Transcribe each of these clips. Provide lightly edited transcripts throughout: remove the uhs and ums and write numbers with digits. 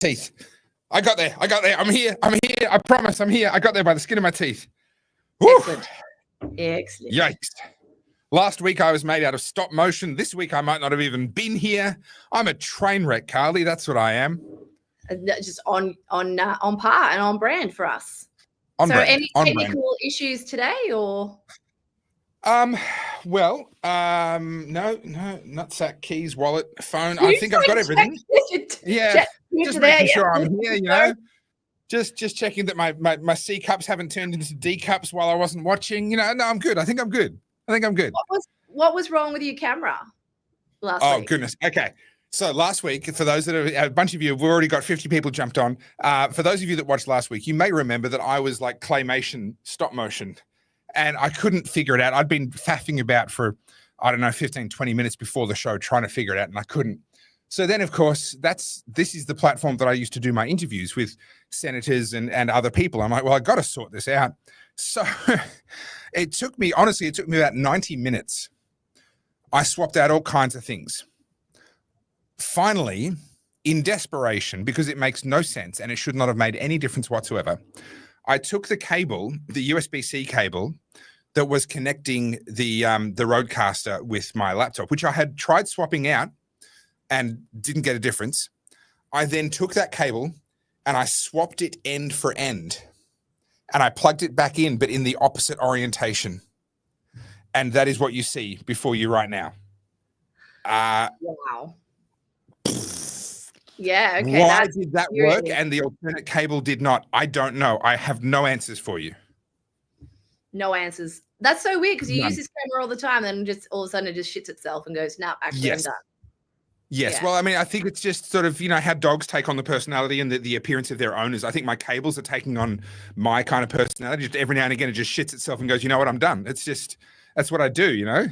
teeth. I got there. I'm here. I promise I'm here. I got there by the skin of my teeth. Woo. Excellent. Yikes. Last week I was made out of stop motion. This week I might not have even been here. I'm a train wreck, Carly. That's what I am. Just on par and on brand for us. Any technical issues today or? No, nutsack, keys, wallet, phone. I think I've got everything. Yeah, just making sure I'm here, you know. Just checking that my C cups haven't turned into D cups while I wasn't watching. You know, no, I'm good. I think I'm good. What was wrong with your camera last week? Oh, goodness. Okay. So last week, for those that are, a bunch of you, we've already got 50 people jumped on. For those of you that watched last week, you may remember that I was like claymation stop motion and I couldn't figure it out. I'd been faffing about for, 15, 20 minutes before the show trying to figure it out and I couldn't. So then, of course, this is the platform that I used to do my interviews with senators and other people. I'm like, well, I got to sort this out. So it took me about 90 minutes. I swapped out all kinds of things. Finally, in desperation, because it makes no sense and it should not have made any difference whatsoever, I took the cable, the USB-C cable that was connecting the Rodecaster with my laptop, which I had tried swapping out and didn't get a difference. I then took that cable and I swapped it end for end and I plugged it back in, but in the opposite orientation. And that is what you see before you right now. Wow. Yeah, okay. Why did that work and the alternate cable did not? I don't know. I have no answers for you. No answers. That's so weird because you use this camera all the time and then just all of a sudden it just shits itself and goes, nah, actually I'm done. Yes. Yeah. Well, I mean, I think it's just sort of, you know, how dogs take on the personality and the appearance of their owners. I think my cables are taking on my kind of personality. Just every now and again, it just shits itself and goes, you know what, I'm done. It's just, that's what I do, you know?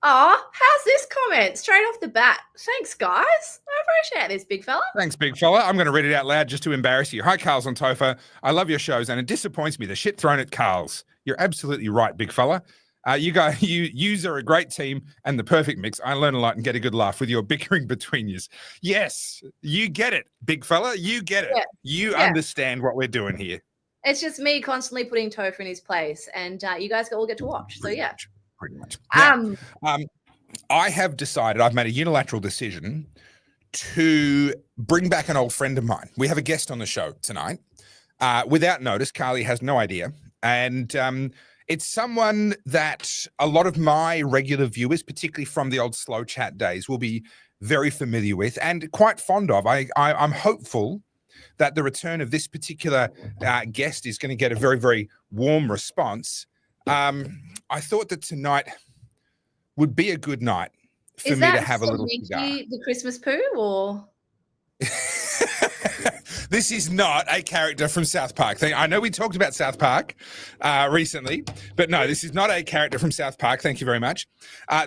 Oh, how's this comment? Straight off the bat. Thanks, guys. I appreciate this, big fella. Thanks, big fella. I'm going to read it out loud just to embarrass you. Hi, Carl's on Topher. I love your shows, and it disappoints me the shit thrown at Carl's. You're absolutely right, big fella. You are a great team and the perfect mix. I learn a lot and get a good laugh with your bickering between yous. Yes, you get it, big fella. You get it. Yeah. You understand what we're doing here. It's just me constantly putting Topher in his place, and you guys all get to watch. So yeah. Pretty much. Now, I have decided, I've made a unilateral decision to bring back an old friend of mine. We have a guest on the show tonight. Without notice, Carly has no idea. And it's someone that a lot of my regular viewers, particularly from the old slow chat days, will be very familiar with and quite fond of. I'm hopeful that the return of this particular guest is going to get a very, very warm response. I thought that tonight would be a good night for me to have a little cigar. Is that the Christmas poo or? This is not a character from South Park. I know we talked about South Park recently, but no, this is not a character from South Park. Thank you very much.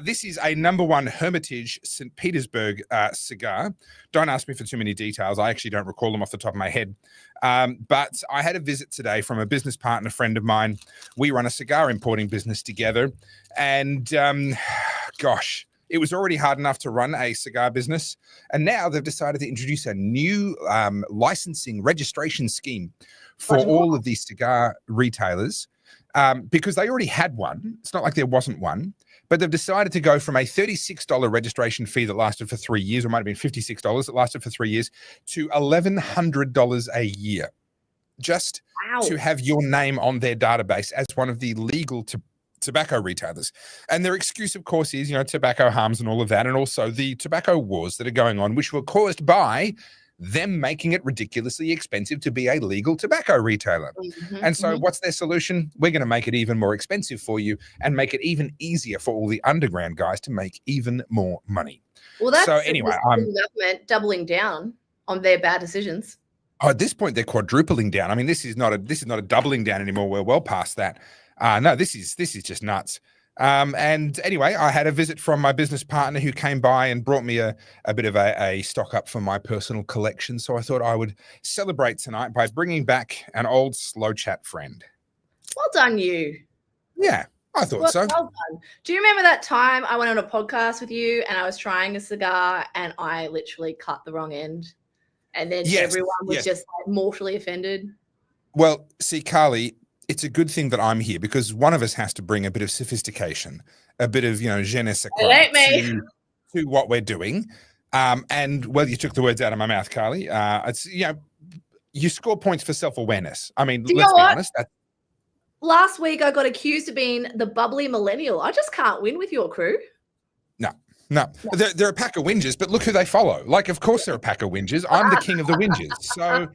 This is a #1 Hermitage St. Petersburg cigar. Don't ask me for too many details. I actually don't recall them off the top of my head. But I had a visit today from a business partner friend of mine. We run a cigar importing business together. And gosh, it was already hard enough to run a cigar business. And now they've decided to introduce a new licensing registration scheme for all of these cigar retailers because they already had one. It's not like there wasn't one. But they've decided to go from a $36 registration fee that lasted for 3 years, or might have been $56 that lasted for 3 years, to $1,100 a year, just to have your name on their database as one of the legal tobacco retailers. And their excuse, of course, is, you know, tobacco harms and all of that, and also the tobacco wars that are going on, which were caused by them making it ridiculously expensive to be a legal tobacco retailer. And so what's their solution? We're going to make it even more expensive for you and make it even easier for all the underground guys to make even more money. Well, that's the government doubling down on their bad decisions. Oh, at this point, they're quadrupling down. I mean, this is not a doubling down anymore. We're well past that. No, this is just nuts. And anyway, I had a visit from my business partner who came by and brought me a bit of a stock up for my personal collection. So I thought I would celebrate tonight by bringing back an old slow chat friend. Well done, you. Yeah, I thought so. Well done. Do you remember that time I went on a podcast with you and I was trying a cigar and I literally cut the wrong end? and then everyone was just like mortally offended. Well, see, Carly, it's a good thing that I'm here because one of us has to bring a bit of sophistication, a bit of, je ne sais quoi to what we're doing. And well, you took the words out of my mouth, Carly. It's, you score points for self-awareness. I mean, let's be honest. Last week, I got accused of being the bubbly millennial. I just can't win with your crew. No. They're a pack of whingers, but look who they follow. Like, of course they're a pack of whingers. I'm the king of the whingers. So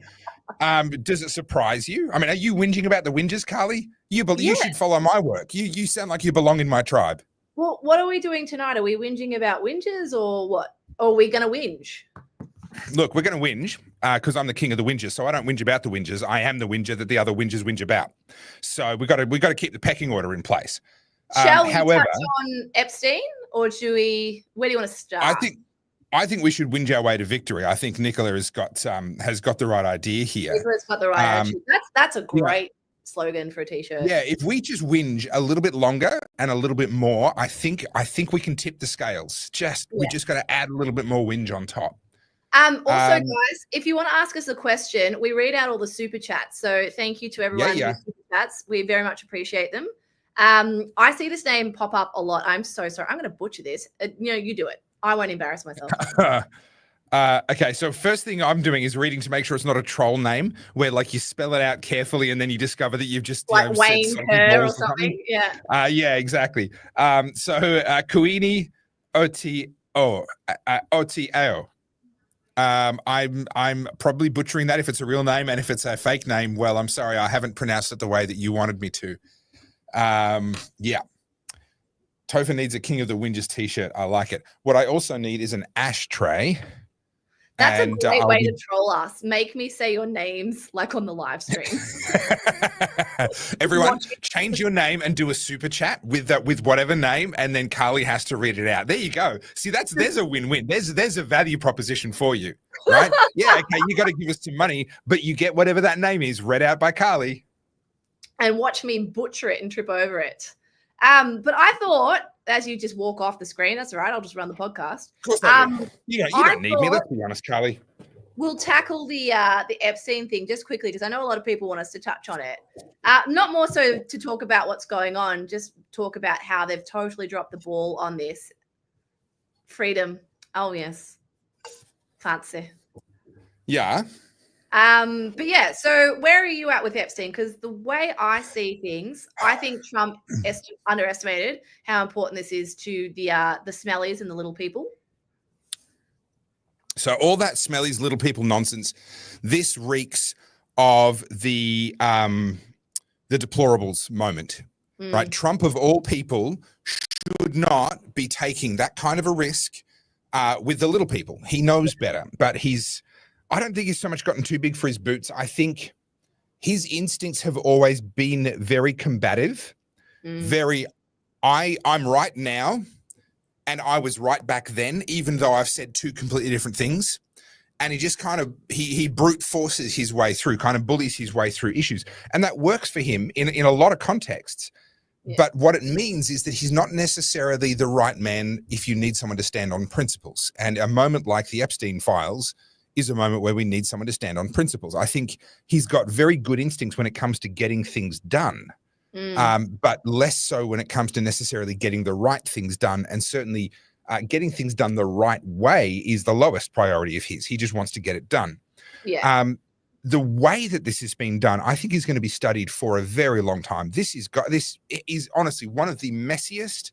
does it surprise you? I mean, are you whinging about the whingers, Carly? You should follow my work. You sound like you belong in my tribe. Well, what are we doing tonight? Are we whinging about whingers or what? Or are we going to whinge? Look, we're going to whinge because I'm the king of the whingers. So I don't whinge about the whingers. I am the whinger that the other whingers whinge about. So we got to keep the pecking order in place. Shall we touch on Epstein, or should we? Where do you want to start? I think we should whinge our way to victory. I think Nicola has got the right idea here. Nicola's got the right attitude. That's a great slogan for a t-shirt. Yeah, if we just whinge a little bit longer and a little bit more, I think we can tip the scales. We just got to add a little bit more whinge on top. Also, guys, if you want to ask us a question, we read out all the super chats. So thank you to everyone who super chats. We very much appreciate them. I see this name pop up a lot. I'm so sorry. I'm going to butcher this. You do it. I won't embarrass myself. Okay, so first thing I'm doing is reading to make sure it's not a troll name where like you spell it out carefully and then you discover that you've just like Wayne Kerr or something. Yeah. Yeah, exactly. So Kuini Otio. I'm probably butchering that if it's a real name, and if it's a fake name, well, I'm sorry, I haven't pronounced it the way that you wanted me to. Topher needs a King of the Whingers t-shirt. I like it. What I also need is an ashtray. That's a great way to troll us. Make me say your names like on the live stream. Everyone, change your name and do a super chat with whatever name, and then Carly has to read it out. There you go. See, there's a win-win. There's a value proposition for you, right? Yeah, okay, you got to give us some money, but you get whatever that name is read out by Carly. And watch me butcher it and trip over it. But I thought, as you just walk off the screen, that's all right. I'll just run the podcast. Of course not. You don't need me. Let's be honest, Carly. We'll tackle the Epstein thing just quickly because I know a lot of people want us to touch on it. Not more so to talk about what's going on, just talk about how they've totally dropped the ball on this. Freedom. Oh, yes. Fancy. Yeah. But yeah, so where are you at with Epstein? Because the way I see things, I think Trump underestimated how important this is to the smellies and the little people. So all that smellies little people nonsense, this reeks of the deplorables moment, right? Trump of all people should not be taking that kind of a risk with the little people. He knows better, but I don't think he's so much gotten too big for his boots. I think his instincts have always been very combative, I'm right now, and I was right back then, even though I've said two completely different things. And he just kind of, he brute forces his way through, kind of bullies his way through issues. And that works for him in a lot of contexts. Yeah. But what it means is that he's not necessarily the right man if you need someone to stand on principles. And a moment like the Epstein Files is a moment where we need someone to stand on principles. I think he's got very good instincts when it comes to getting things done, but less so when it comes to necessarily getting the right things done. And certainly getting things done the right way is the lowest priority of his. He just wants to get it done. Yeah. The way that this is being done, I think is going to be studied for a very long time. This is honestly one of the messiest,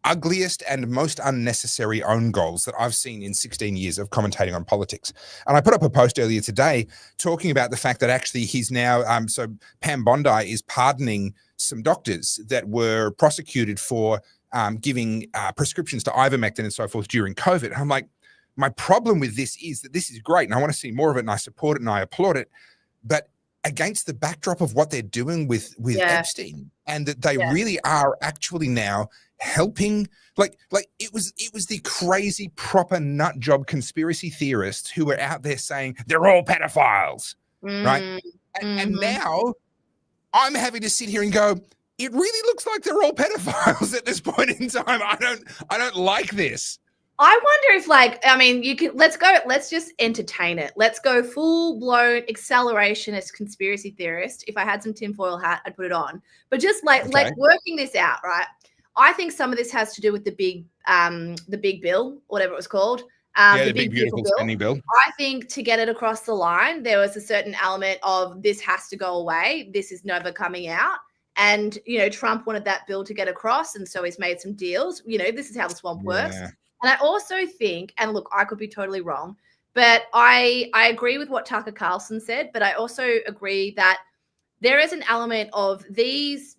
ugliest and most unnecessary own goals that I've seen in 16 years of commentating on politics. And I put up a post earlier today talking about the fact that actually he's now, so Pam Bondi is pardoning some doctors that were prosecuted for giving prescriptions to ivermectin and so forth during COVID. And I'm like, my problem with this is that this is great and I want to see more of it and I support it and I applaud it. But against the backdrop of what they're doing with Epstein, and that they really are actually now helping, like it was the crazy proper nut job conspiracy theorists who were out there saying they're all pedophiles, right? And now I'm having to sit here and go, it really looks like they're all pedophiles at this point in time. I don't like this. I wonder if, like, I mean, let's just entertain it. Let's go full blown accelerationist conspiracy theorist. If I had some tinfoil hat, I'd put it on. But just like working this out, right? I think some of this has to do with the big bill, whatever it was called. The big beautiful spending bill. I think to get it across the line, there was a certain element of this has to go away. This is never coming out. And, Trump wanted that bill to get across. And so he's made some deals. This is how the swamp works. And I also think, and look, I could be totally wrong, but I agree with what Tucker Carlson said, but I also agree that there is an element of these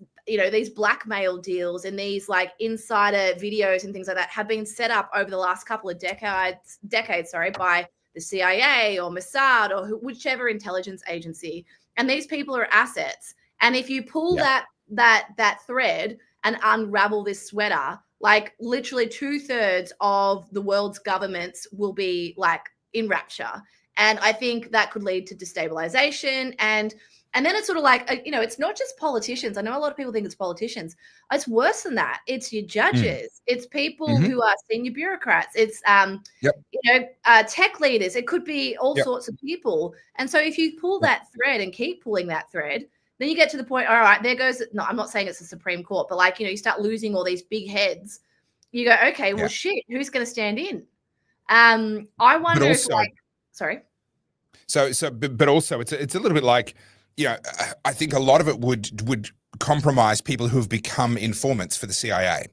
blackmail deals and these like insider videos and things like that have been set up over the last couple of decades, by the CIA or Mossad or whichever intelligence agency. And these people are assets. And if you pull that thread and unravel this sweater, like literally 2/3 of the world's governments will be like in rapture. And I think that could lead to destabilization. And then it's sort of like, it's not just politicians. I know a lot of people think it's politicians. It's worse than that. It's your judges. It's people who are senior bureaucrats. It's, tech leaders. It could be all sorts of people. And so if you pull that thread and keep pulling that thread, then you get to the point, all right, there goes, no, I'm not saying it's the Supreme Court, but like, you start losing all these big heads. You go, okay, well, shit, who's going to stand in? I wonder if sorry. But also it's a little bit like, I think a lot of it would compromise people who have become informants for the CIA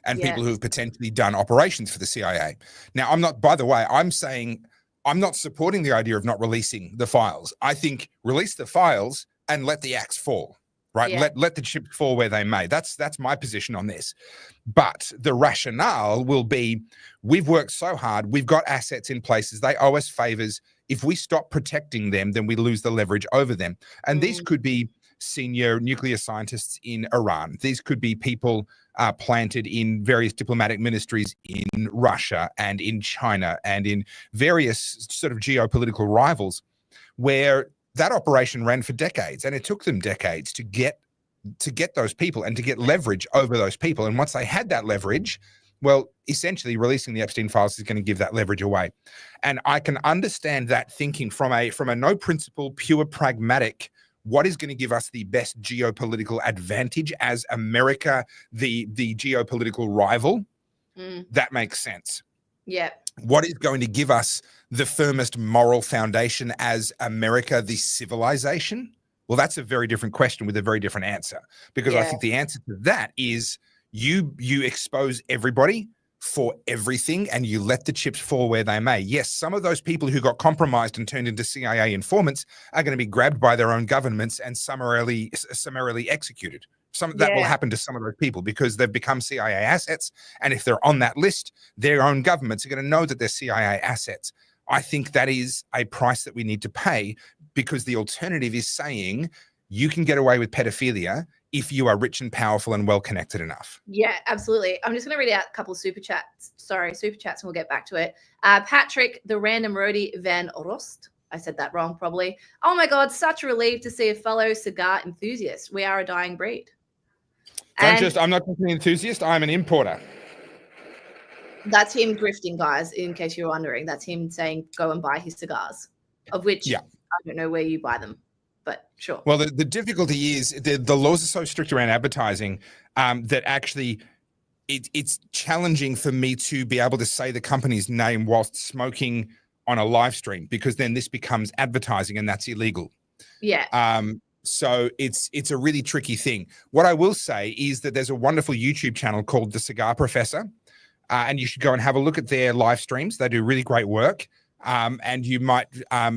and people who have potentially done operations for the CIA. Now, I'm saying I'm not supporting the idea of not releasing the files. I think release the files and let the axe fall, right? Yeah. Let the chips fall where they may. That's my position on this. But the rationale will be, we've worked so hard, we've got assets in places, they owe us favors. If we stop protecting them, then we lose the leverage over them. And these could be senior nuclear scientists in Iran. These could be people planted in various diplomatic ministries in Russia and in China and in various sort of geopolitical rivals, where that operation ran for decades, and it took them decades to get those people and to get leverage over those people. And once they had that leverage, well, essentially releasing the Epstein Files is going to give that leverage away. And I can understand that thinking from a no principle, pure pragmatic, what is going to give us the best geopolitical advantage as America, the geopolitical rival? That makes sense. Yeah. What is going to give us the firmest moral foundation as America, the civilization? Well, that's a very different question with a very different answer, because I think the answer to that is you expose everybody for everything and you let the chips fall where they may. Yes, some of those people who got compromised and turned into CIA informants are going to be grabbed by their own governments and summarily executed. That will happen to some of those people because they've become CIA assets. And if they're on that list, their own governments are going to know that they're CIA assets. I think that is a price that we need to pay, because the alternative is saying you can get away with pedophilia if you are rich and powerful and well-connected enough. Yeah, absolutely. I'm just going to read out a couple of super chats, and we'll get back to it. Patrick, the random roadie Van Rost. I said that wrong, probably. Oh my God, such a relief to see a fellow cigar enthusiast. We are a dying breed. I'm not an enthusiast. I'm an importer. That's him grifting, guys, in case you're wondering. That's him saying, go and buy his cigars, of which I don't know where you buy them, but sure. Well, the difficulty is the laws are so strict around advertising that actually it's challenging for me to be able to say the company's name whilst smoking on a live stream, because then this becomes advertising and that's illegal. Yeah. So it's a really tricky thing. What I will say is that there's a wonderful YouTube channel called The Cigar Professor, and you should go and have a look at their live streams. They do really great work. And you might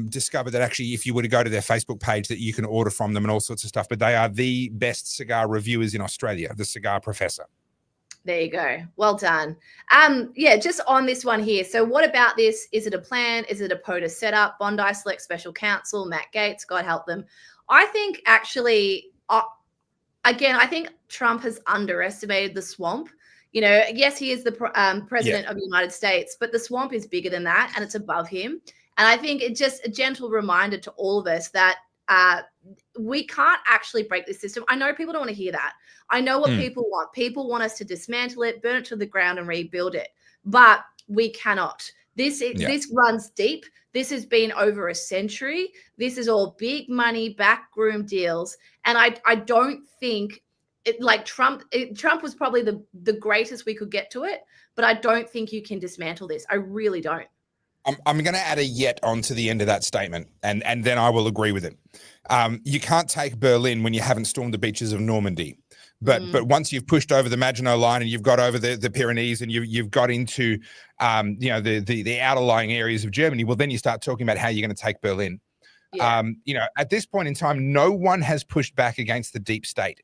discover that actually, if you were to go to their Facebook page, that you can order from them and all sorts of stuff. But they are the best cigar reviewers in Australia, The Cigar Professor. There you go. Well done. Just on this one here. So what about this? Is it a plan? Is it a POTUS setup? Bondi Select Special Counsel, Matt Gaetz, God help them. I think actually, I think Trump has underestimated the swamp. Yes, he is the president of the United States, but the swamp is bigger than that and it's above him. And I think it's just a gentle reminder to all of us that we can't actually break this system. I know people don't want to hear that. I know what people want. People want us to dismantle it, burn it to the ground and rebuild it. But we cannot. This runs deep. This has been over a century. This is all big money, backroom deals. And I don't think Trump was probably the greatest we could get to it, but I don't think you can dismantle this. I really don't. I'm going to add a yet onto the end of that statement, and then I will agree with it. You can't take Berlin when you haven't stormed the beaches of Normandy. But once you've pushed over the Maginot Line and you've got over the Pyrenees and you've got into the outer lying areas of Germany, well, then you start talking about how you're going to take Berlin. Yeah. At this point in time, no one has pushed back against the deep state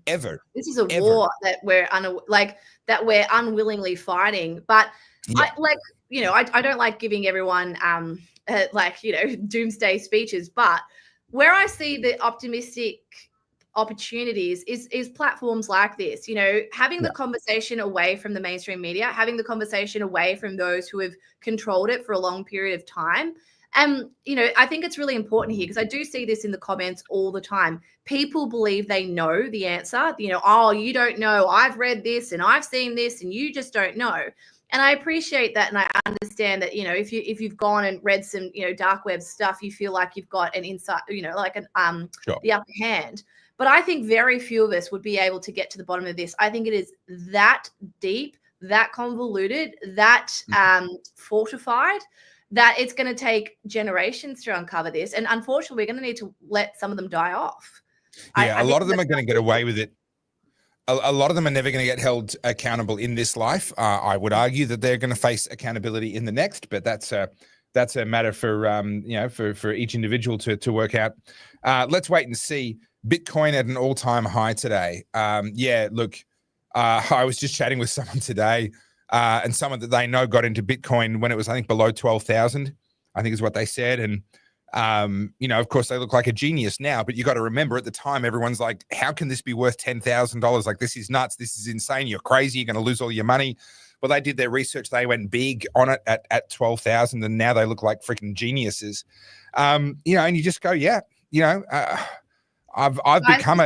ever. This is a war that we're unwillingly fighting. But yeah. I don't like giving everyone doomsday speeches, but where I see the optimistic opportunities is platforms like this, having the conversation away from the mainstream media, having the conversation away from those who have controlled it for a long period of time. And, I think it's really important here because I do see this in the comments all the time. People believe they know the answer, oh, you don't know, I've read this and I've seen this and you just don't know. And I appreciate that. And I understand that, if you've gone and read some, dark web stuff, you feel like you've got an insight, the upper hand. But I think very few of us would be able to get to the bottom of this. I think it is that deep, that convoluted, that fortified, that it's going to take generations to uncover this. And unfortunately, we're going to need to let some of them die off. Yeah, a lot of them are going to get away with it. A lot of them are never going to get held accountable in this life. I would argue that they're going to face accountability in the next, but that's a matter for each individual to work out. Let's wait and see. Bitcoin at an all-time high today. I was just chatting with someone today, and someone that they know got into Bitcoin when it was, I think, below 12,000. I think is what they said, and of course they look like a genius now, but you got to remember at the time, everyone's like, how can this be worth $10,000? Like, this is nuts. This is insane. You're crazy. You're going to lose all your money. Well, they did their research. They went big on it at 12,000 and now they look like freaking geniuses. And you just go, I've become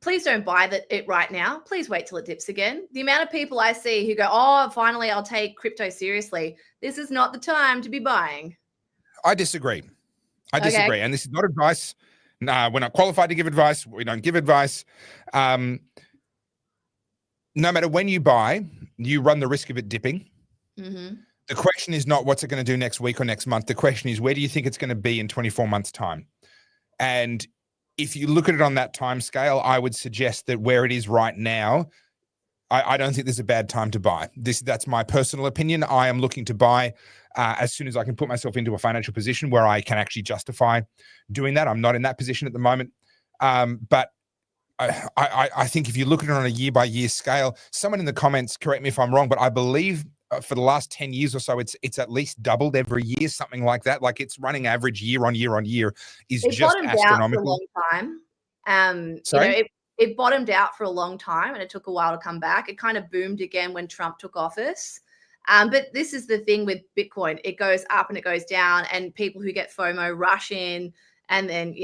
please don't buy it right now. Please wait till it dips again. The amount of people I see who go, oh, finally, I'll take crypto seriously. This is not the time to be buying. I disagree. And this is not advice. No, we're not qualified to give advice. We don't give advice. No matter when you buy, you run the risk of it dipping. Mm-hmm. The question is not what's it going to do next week or next month. The question is, where do you think it's going to be in 24 months' time? And if you look at it on that time scale, I would suggest that where it is right now, I don't think there's a bad time to buy. That's my personal opinion. I am looking to buy as soon as I can put myself into a financial position where I can actually justify doing that. I'm not in that position at the moment. But I think if you look at it on a year-by-year scale, someone in the comments, correct me if I'm wrong, but I believe for the last 10 years or so, it's at least doubled every year, something like that. Like, it's running average year on year on year is just astronomical. It bottomed out for a long time. Sorry? It bottomed out for a long time and it took a while to come back. It kind of boomed again when Trump took office. But this is the thing with Bitcoin. It goes up and it goes down, and people who get FOMO rush in. And then,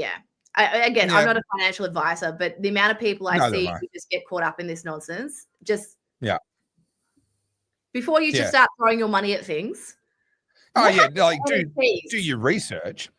I'm not a financial advisor, but the amount of people I see who just get caught up in this nonsense, before you just start throwing your money at things. Oh, yeah. Like, do your research.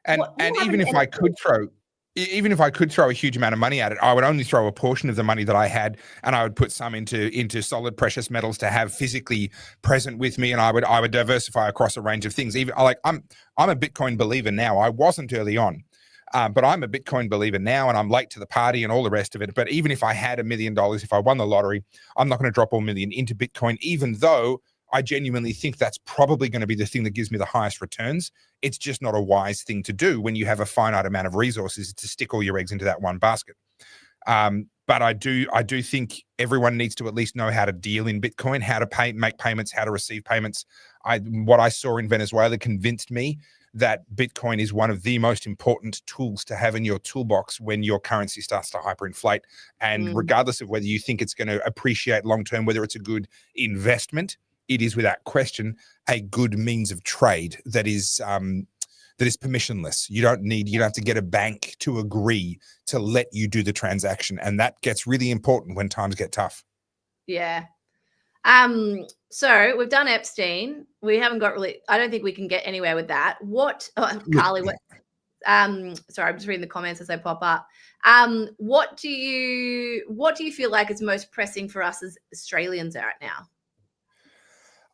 And even if I could throw a huge amount of money at it, I would only throw a portion of the money that I had, and I would put some into solid precious metals to have physically present with me, and I would diversify across a range of things. Even I'm a Bitcoin believer now. I wasn't early on, but I'm a Bitcoin believer now, and I'm late to the party and all the rest of it. But even if I had $1 million, if I won the lottery, I'm not going to drop all $1 million into Bitcoin, even though I genuinely think that's probably going to be the thing that gives me the highest returns. It's just not a wise thing to do when you have a finite amount of resources to stick all your eggs into that one basket. But I do think everyone needs to at least know how to deal in Bitcoin, how to make payments, how to receive payments. What I saw in Venezuela convinced me that Bitcoin is one of the most important tools to have in your toolbox when your currency starts to hyperinflate. And regardless of whether you think it's going to appreciate long-term, whether it's a good investment, it is without question a good means of trade that is permissionless. You don't have to get a bank to agree to let you do the transaction. And that gets really important when times get tough. Yeah. So we've done Epstein. We haven't got really. I don't think we can get anywhere with that. What, Carly? What? Sorry, I'm just reading the comments as they pop up. What do you feel like is most pressing for us as Australians right now?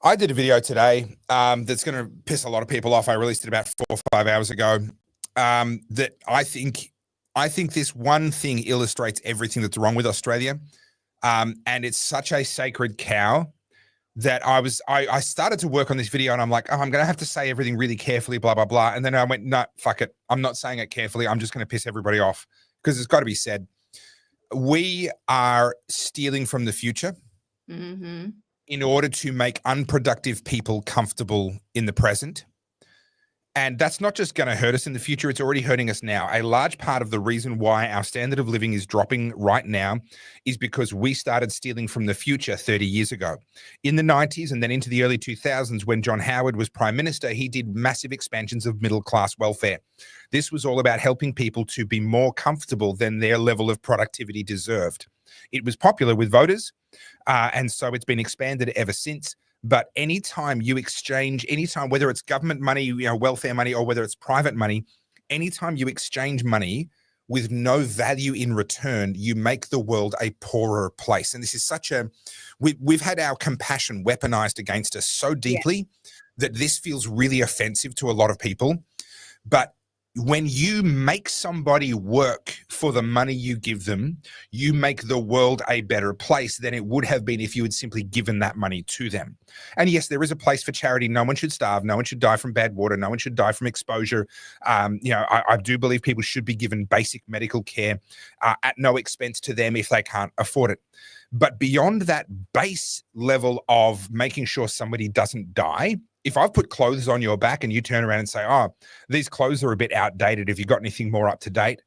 I did a video today that's going to piss a lot of people off. I released it about 4 or 5 hours ago. That I think this one thing illustrates everything that's wrong with Australia. And it's such a sacred cow that I started to work on this video and I'm like, oh, I'm going to have to say everything really carefully, blah, blah, blah. And then I went, no, fuck it. I'm not saying it carefully. I'm just going to piss everybody off because it's got to be said. We are stealing from the future in order to make unproductive people comfortable in the present. And that's not just going to hurt us in the future. It's already hurting us now. A large part of the reason why our standard of living is dropping right now is because we started stealing from the future 30 years ago. In the 90s and then into the early 2000s, when John Howard was prime minister, he did massive expansions of middle-class welfare. This was all about helping people to be more comfortable than their level of productivity deserved. It was popular with voters, and so it's been expanded ever since. But anytime you exchange, whether it's government money, welfare money, or whether it's private money, anytime you exchange money with no value in return, you make the world a poorer place. And this is we've had our compassion weaponized against us so deeply that this feels really offensive to a lot of people. But when you make somebody work for the money you give them, you make the world a better place than it would have been if you had simply given that money to them. And yes, there is a place for charity. No one should starve. No one should die from bad water. No one should die from exposure. I do believe people should be given basic medical care at no expense to them if they can't afford it. But beyond that base level of making sure somebody doesn't die, if I've put clothes on your back and you turn around and say, oh, these clothes are a bit outdated, have you got anything more up to date?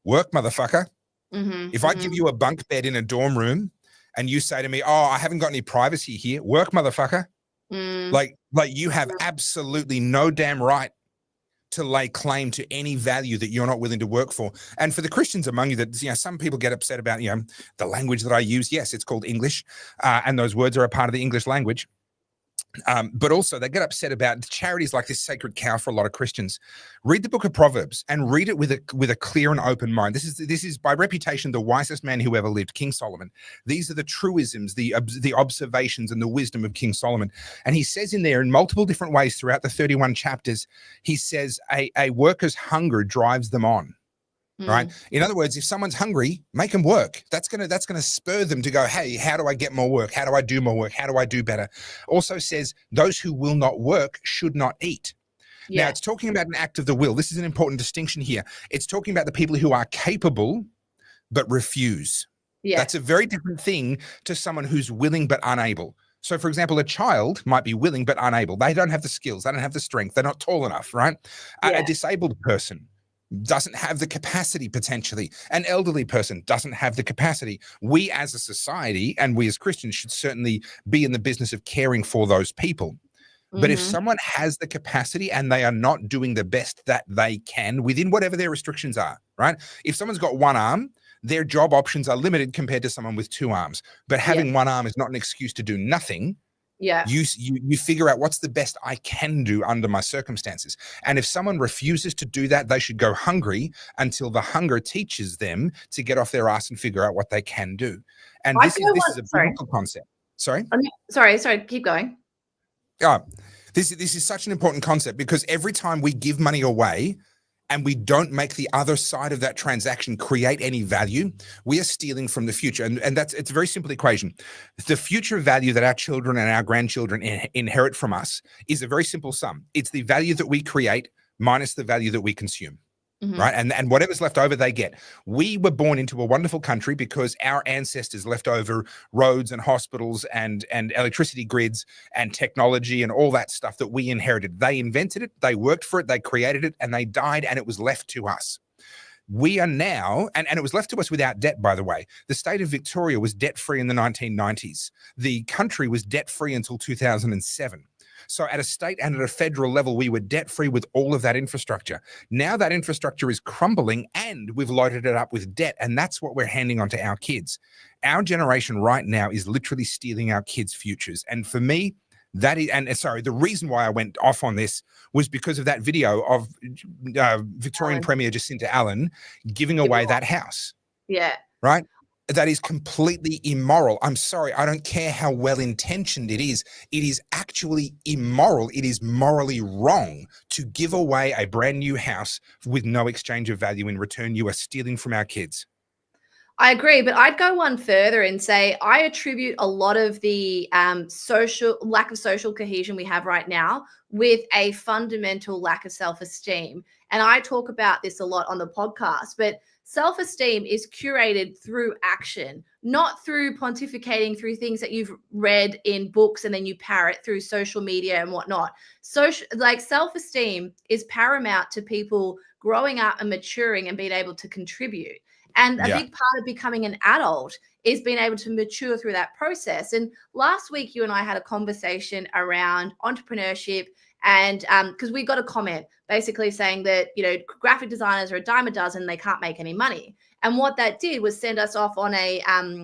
Work, motherfucker. If I give you a bunk bed in a dorm room and you say to me, oh, I haven't got any privacy here, work, motherfucker. Like you have absolutely no damn right to lay claim to any value that you're not willing to work for. And for the Christians among you that, some people get upset about, the language that I use. Yes, it's called English. And those words are a part of the English language. But also they get upset about charities like this sacred cow for a lot of Christians. Read the book of Proverbs and read it with a clear and open mind. This is by reputation the wisest man who ever lived, King Solomon. These are the truisms, the observations and the wisdom of King Solomon. And he says in there in multiple different ways throughout the 31 chapters, he says a worker's hunger drives them on. Right. In other words, if someone's hungry, make them work. That's gonna spur them to go, hey, how do I get more work? How do I do more work? How do I do better? Also says those who will not work should not eat. Now it's talking about an act of the will. This is an important distinction here. It's talking about the people who are capable but refuse. That's a very different thing to someone who's willing but unable. So, for example, a child might be willing but unable. They don't have the skills. They don't have the strength. They're not tall enough, right? A disabled person doesn't have the capacity potentially. An elderly person doesn't have the capacity. We as a society and we as Christians should certainly be in the business of caring for those people. But if someone has the capacity and they are not doing the best that they can within whatever their restrictions are, right? If someone's got one arm, their job options are limited compared to someone with two arms. But having one arm is not an excuse to do nothing. You figure out what's the best I can do under my circumstances. And if someone refuses to do that, they should go hungry until the hunger teaches them to get off their ass and figure out what they can do. And this is a biblical concept. Sorry, keep going. This is such an important concept because every time we give money away and we don't make the other side of that transaction create any value, we are stealing from the future. And it's a very simple equation. The future value that our children and our grandchildren inherit from us is a very simple sum. It's the value that we create minus the value that we consume. Right. And whatever's left over, they get. We were born into a wonderful country because our ancestors left over roads and hospitals and electricity grids and technology and all that stuff that we inherited. They invented it. They worked for it. They created it and they died and it was left to us. We are now, and it was left to us without debt, by the way. The state of Victoria was debt-free in the 1990s. The country was debt-free until 2007. So at a state and at a federal level, we were debt-free with all of that infrastructure. Now that infrastructure is crumbling and we've loaded it up with debt, and that's what we're handing on to our kids. Our generation right now is literally stealing our kids' futures. And for me, that is, and sorry, the reason why I went off on this was because of that video of Victorian Premier Jacinta Allen giving away that house. Yeah. Right? That is completely immoral. I'm sorry. I don't care how well-intentioned it is. It is actually immoral. It is morally wrong to give away a brand new house with no exchange of value in return. You are stealing from our kids. I agree, but I'd go one further and say I attribute a lot of the lack of social cohesion we have right now with a fundamental lack of self-esteem. And I talk about this a lot on the podcast, but self-esteem is curated through action, not through pontificating through things that you've read in books and then you parrot through social media and whatnot. Self-esteem is paramount to people growing up and maturing and being able to contribute. And a big part of becoming an adult is being able to mature through that process. And last week, you and I had a conversation around entrepreneurship, and because we got a comment basically saying that, you know, graphic designers are a dime a dozen, they can't make any money. And what that did was send us off on a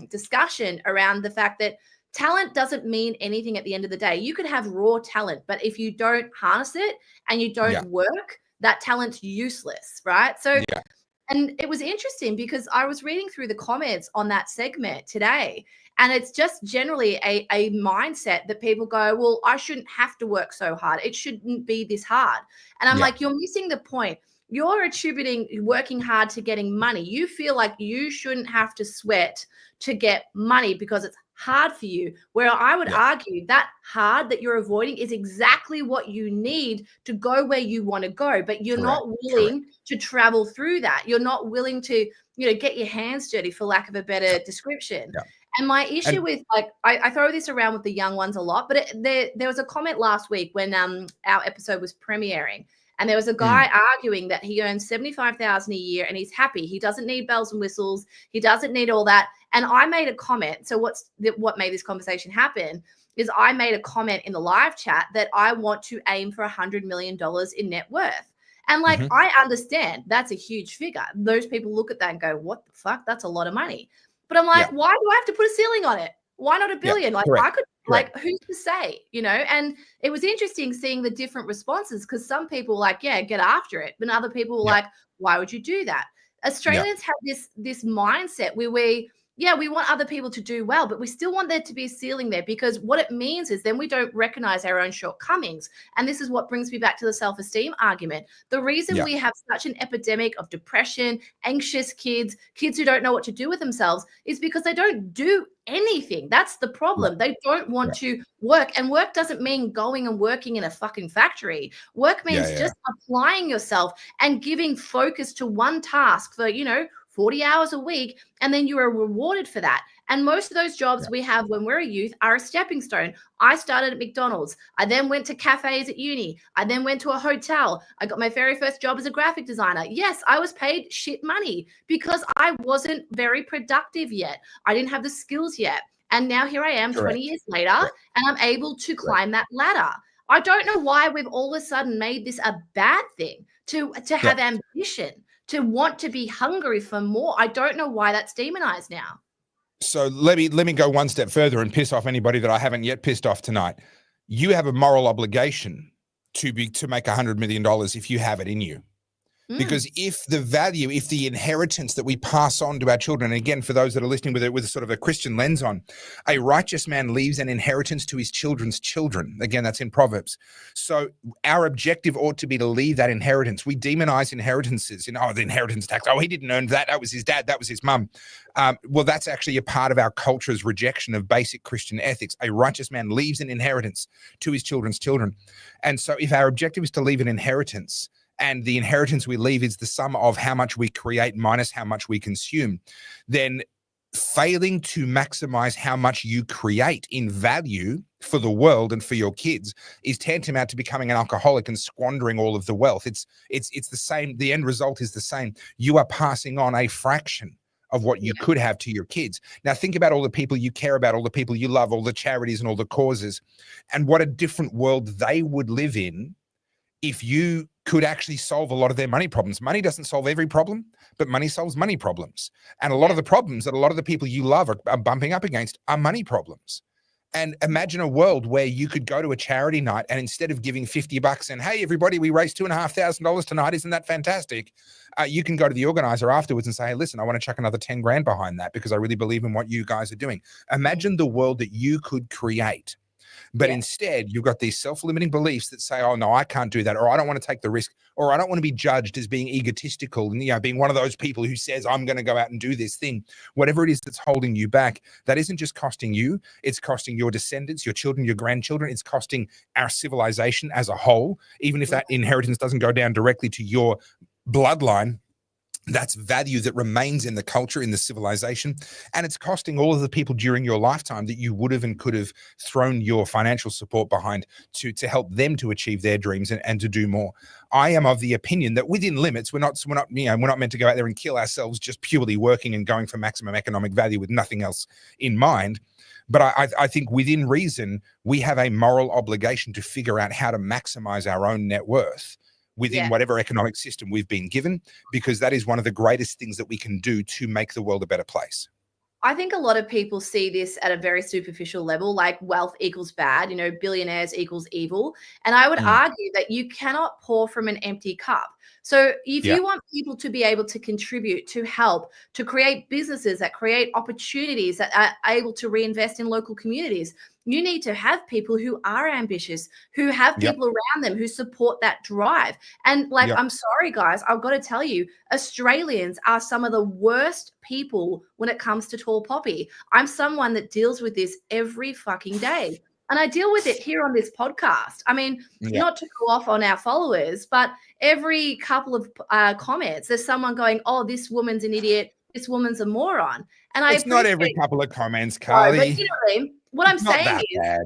discussion around the fact that talent doesn't mean anything at the end of the day. You could have raw talent, but if you don't harness it and you don't work, that talent's useless, right? So and it was interesting because I was reading through the comments on that segment today, and it's just generally a mindset that people go, well, I shouldn't have to work so hard. It shouldn't be this hard. And I'm like, you're missing the point. You're attributing working hard to getting money. You feel like you shouldn't have to sweat to get money because it's hard for you, where I would argue that hard that you're avoiding is exactly what you need to go where you want to go, but you're not willing to travel through that. You're not willing to, you know, get your hands dirty, for lack of a better description. And my issue with, like, I throw this around with the young ones a lot, but there was a comment last week when our episode was premiering. And there was a guy arguing that he earns $75,000 a year and he's happy. He doesn't need bells and whistles. He doesn't need all that. And I made a comment. So what made this conversation happen is I made a comment in the live chat that I want to aim for $100 million in net worth. And like, I understand that's a huge figure. Those people look at that and go, what the fuck? That's a lot of money. But I'm like, why do I have to put a ceiling on it? Why not $1 billion? Like I could, like, who's to say, you know? And it was interesting seeing the different responses, because some people were like, yeah, get after it. But other people were like, why would you do that? Australians have this mindset where we want other people to do well, but we still want there to be a ceiling there, because what it means is then we don't recognize our own shortcomings. And this is what brings me back to the self-esteem argument. The reason we have such an epidemic of depression, anxious kids who don't know what to do with themselves, is because they don't do anything. That's the problem. They don't want to work. And work doesn't mean going and working in a fucking factory. Work means just applying yourself and giving focus to one task for, 40 hours a week, and then you are rewarded for that. And most of those jobs we have when we're a youth are a stepping stone. I started at McDonald's. I then went to cafes at uni. I then went to a hotel. I got my very first job as a graphic designer. Yes, I was paid shit money because I wasn't very productive yet. I didn't have the skills yet. And now here I am 20 years later, and I'm able to climb that ladder. I don't know why we've all of a sudden made this a bad thing to have ambition, to want to be hungry for more. I don't know why that's demonized now. So let me go one step further and piss off anybody that I haven't yet pissed off tonight. You have a moral obligation to make $100 million if you have it in you. Because if the inheritance that we pass on to our children, and again, for those that are listening with sort of a Christian lens on, a righteous man leaves an inheritance to his children's children. Again, that's in Proverbs. So our objective ought to be to leave that inheritance. We demonize inheritances. The inheritance tax. Oh, he didn't earn that. That was his dad. That was his mum. Well, that's actually a part of our culture's rejection of basic Christian ethics. A righteous man leaves an inheritance to his children's children. And so if our objective is to leave an inheritance, and the inheritance we leave is the sum of how much we create minus how much we consume, then failing to maximize how much you create in value for the world and for your kids is tantamount to becoming an alcoholic and squandering all of the wealth. It's the same. The end result is the same. You are passing on a fraction of what you could have to your kids. Now, think about all the people you care about, all the people you love, all the charities and all the causes, and what a different world they would live in if you could actually solve a lot of their money problems. Money doesn't solve every problem, but money solves money problems. And a lot of the problems that a lot of the people you love are bumping up against are money problems. And imagine a world where you could go to a charity night and instead of giving $50 and, hey, everybody, we raised $2,500 tonight. Isn't that fantastic? You can go to the organizer afterwards and say, hey, listen, I want to chuck another 10 grand behind that because I really believe in what you guys are doing. Imagine the world that you could create. But instead, you've got these self-limiting beliefs that say, oh, no, I can't do that, or I don't want to take the risk, or I don't want to be judged as being egotistical and, being one of those people who says, I'm going to go out and do this thing. Whatever it is that's holding you back, that isn't just costing you. It's costing your descendants, your children, your grandchildren. It's costing our civilization as a whole. Even if that inheritance doesn't go down directly to your bloodline, that's value that remains in the culture, in the civilization, and it's costing all of the people during your lifetime that you would have and could have thrown your financial support behind to help them to achieve their dreams and to do more. I am of the opinion that within limits, we're not meant to go out there and kill ourselves just purely working and going for maximum economic value with nothing else in mind. But I think within reason, we have a moral obligation to figure out how to maximize our own net worth within whatever economic system we've been given, because that is one of the greatest things that we can do to make the world a better place. I think a lot of people see this at a very superficial level, like wealth equals bad, billionaires equals evil. And I would argue that you cannot pour from an empty cup. So if you want people to be able to contribute, to help, to create businesses that create opportunities that are able to reinvest in local communities, you need to have people who are ambitious, who have people around them who support that drive. And I'm sorry, guys, I've got to tell you, Australians are some of the worst people when it comes to tall poppy. I'm someone that deals with this every fucking day. And I deal with it here on this podcast. I mean, not to go off on our followers, but every couple of comments, there's someone going, oh, this woman's an idiot. This woman's a moron. And it's not every couple of comments, Carly. But you know what I mean? What I'm saying is,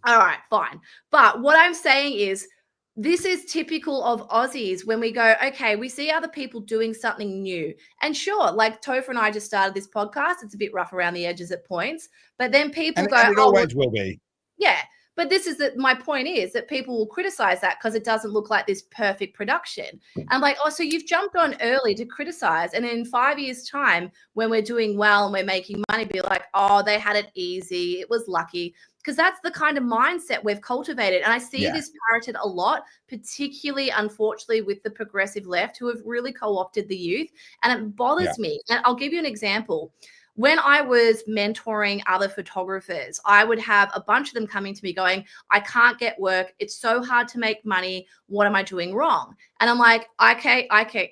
all right, fine. But what I'm saying is, this is typical of Aussies when we go, okay, we see other people doing something new. And sure, like Topher and I just started this podcast. It's a bit rough around the edges at points. But then people go, and it always will be. Yeah. But this is my point is that people will criticize that because it doesn't look like this perfect production. I'm like, oh, so you've jumped on early to criticize. And in 5 years' time, when we're doing well and we're making money, be like, oh, they had it easy. It was lucky. Because that's the kind of mindset we've cultivated. And I see this parroted a lot, particularly, unfortunately, with the progressive left who have really co-opted the youth. And it bothers me. And I'll give you an example. When I was mentoring other photographers, I would have a bunch of them coming to me going, I can't get work. It's so hard to make money. What am I doing wrong? And I'm like, okay,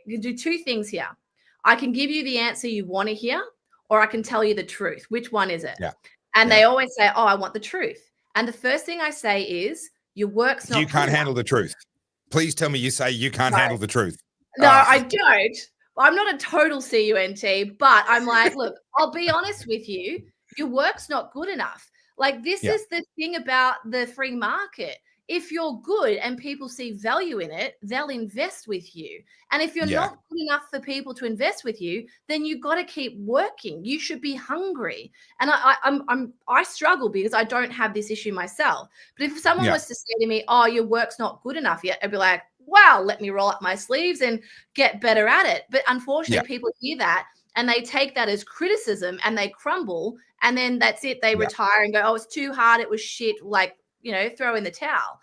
you can do two things here. I can give you the answer you want to hear, or I can tell you the truth. Which one is it? Yeah. And they always say, oh, I want the truth. And the first thing I say is, your work's not. You can't handle the truth. Please tell me you say you can't handle the truth. No, I don't. I'm not a total CUNT, but I'm like, look, I'll be honest with you. Your work's not good enough. Like, this is the thing about the free market. If you're good and people see value in it, they'll invest with you. And if you're not good enough for people to invest with you, then you've got to keep working. You should be hungry. And I struggle because I don't have this issue myself. But if someone was to say to me, oh, your work's not good enough yet, I'd be like, wow, let me roll up my sleeves and get better at it. But unfortunately, people hear that and they take that as criticism and they crumble. And then that's it. They retire and go, oh, it's too hard. It was shit. Like, throw in the towel.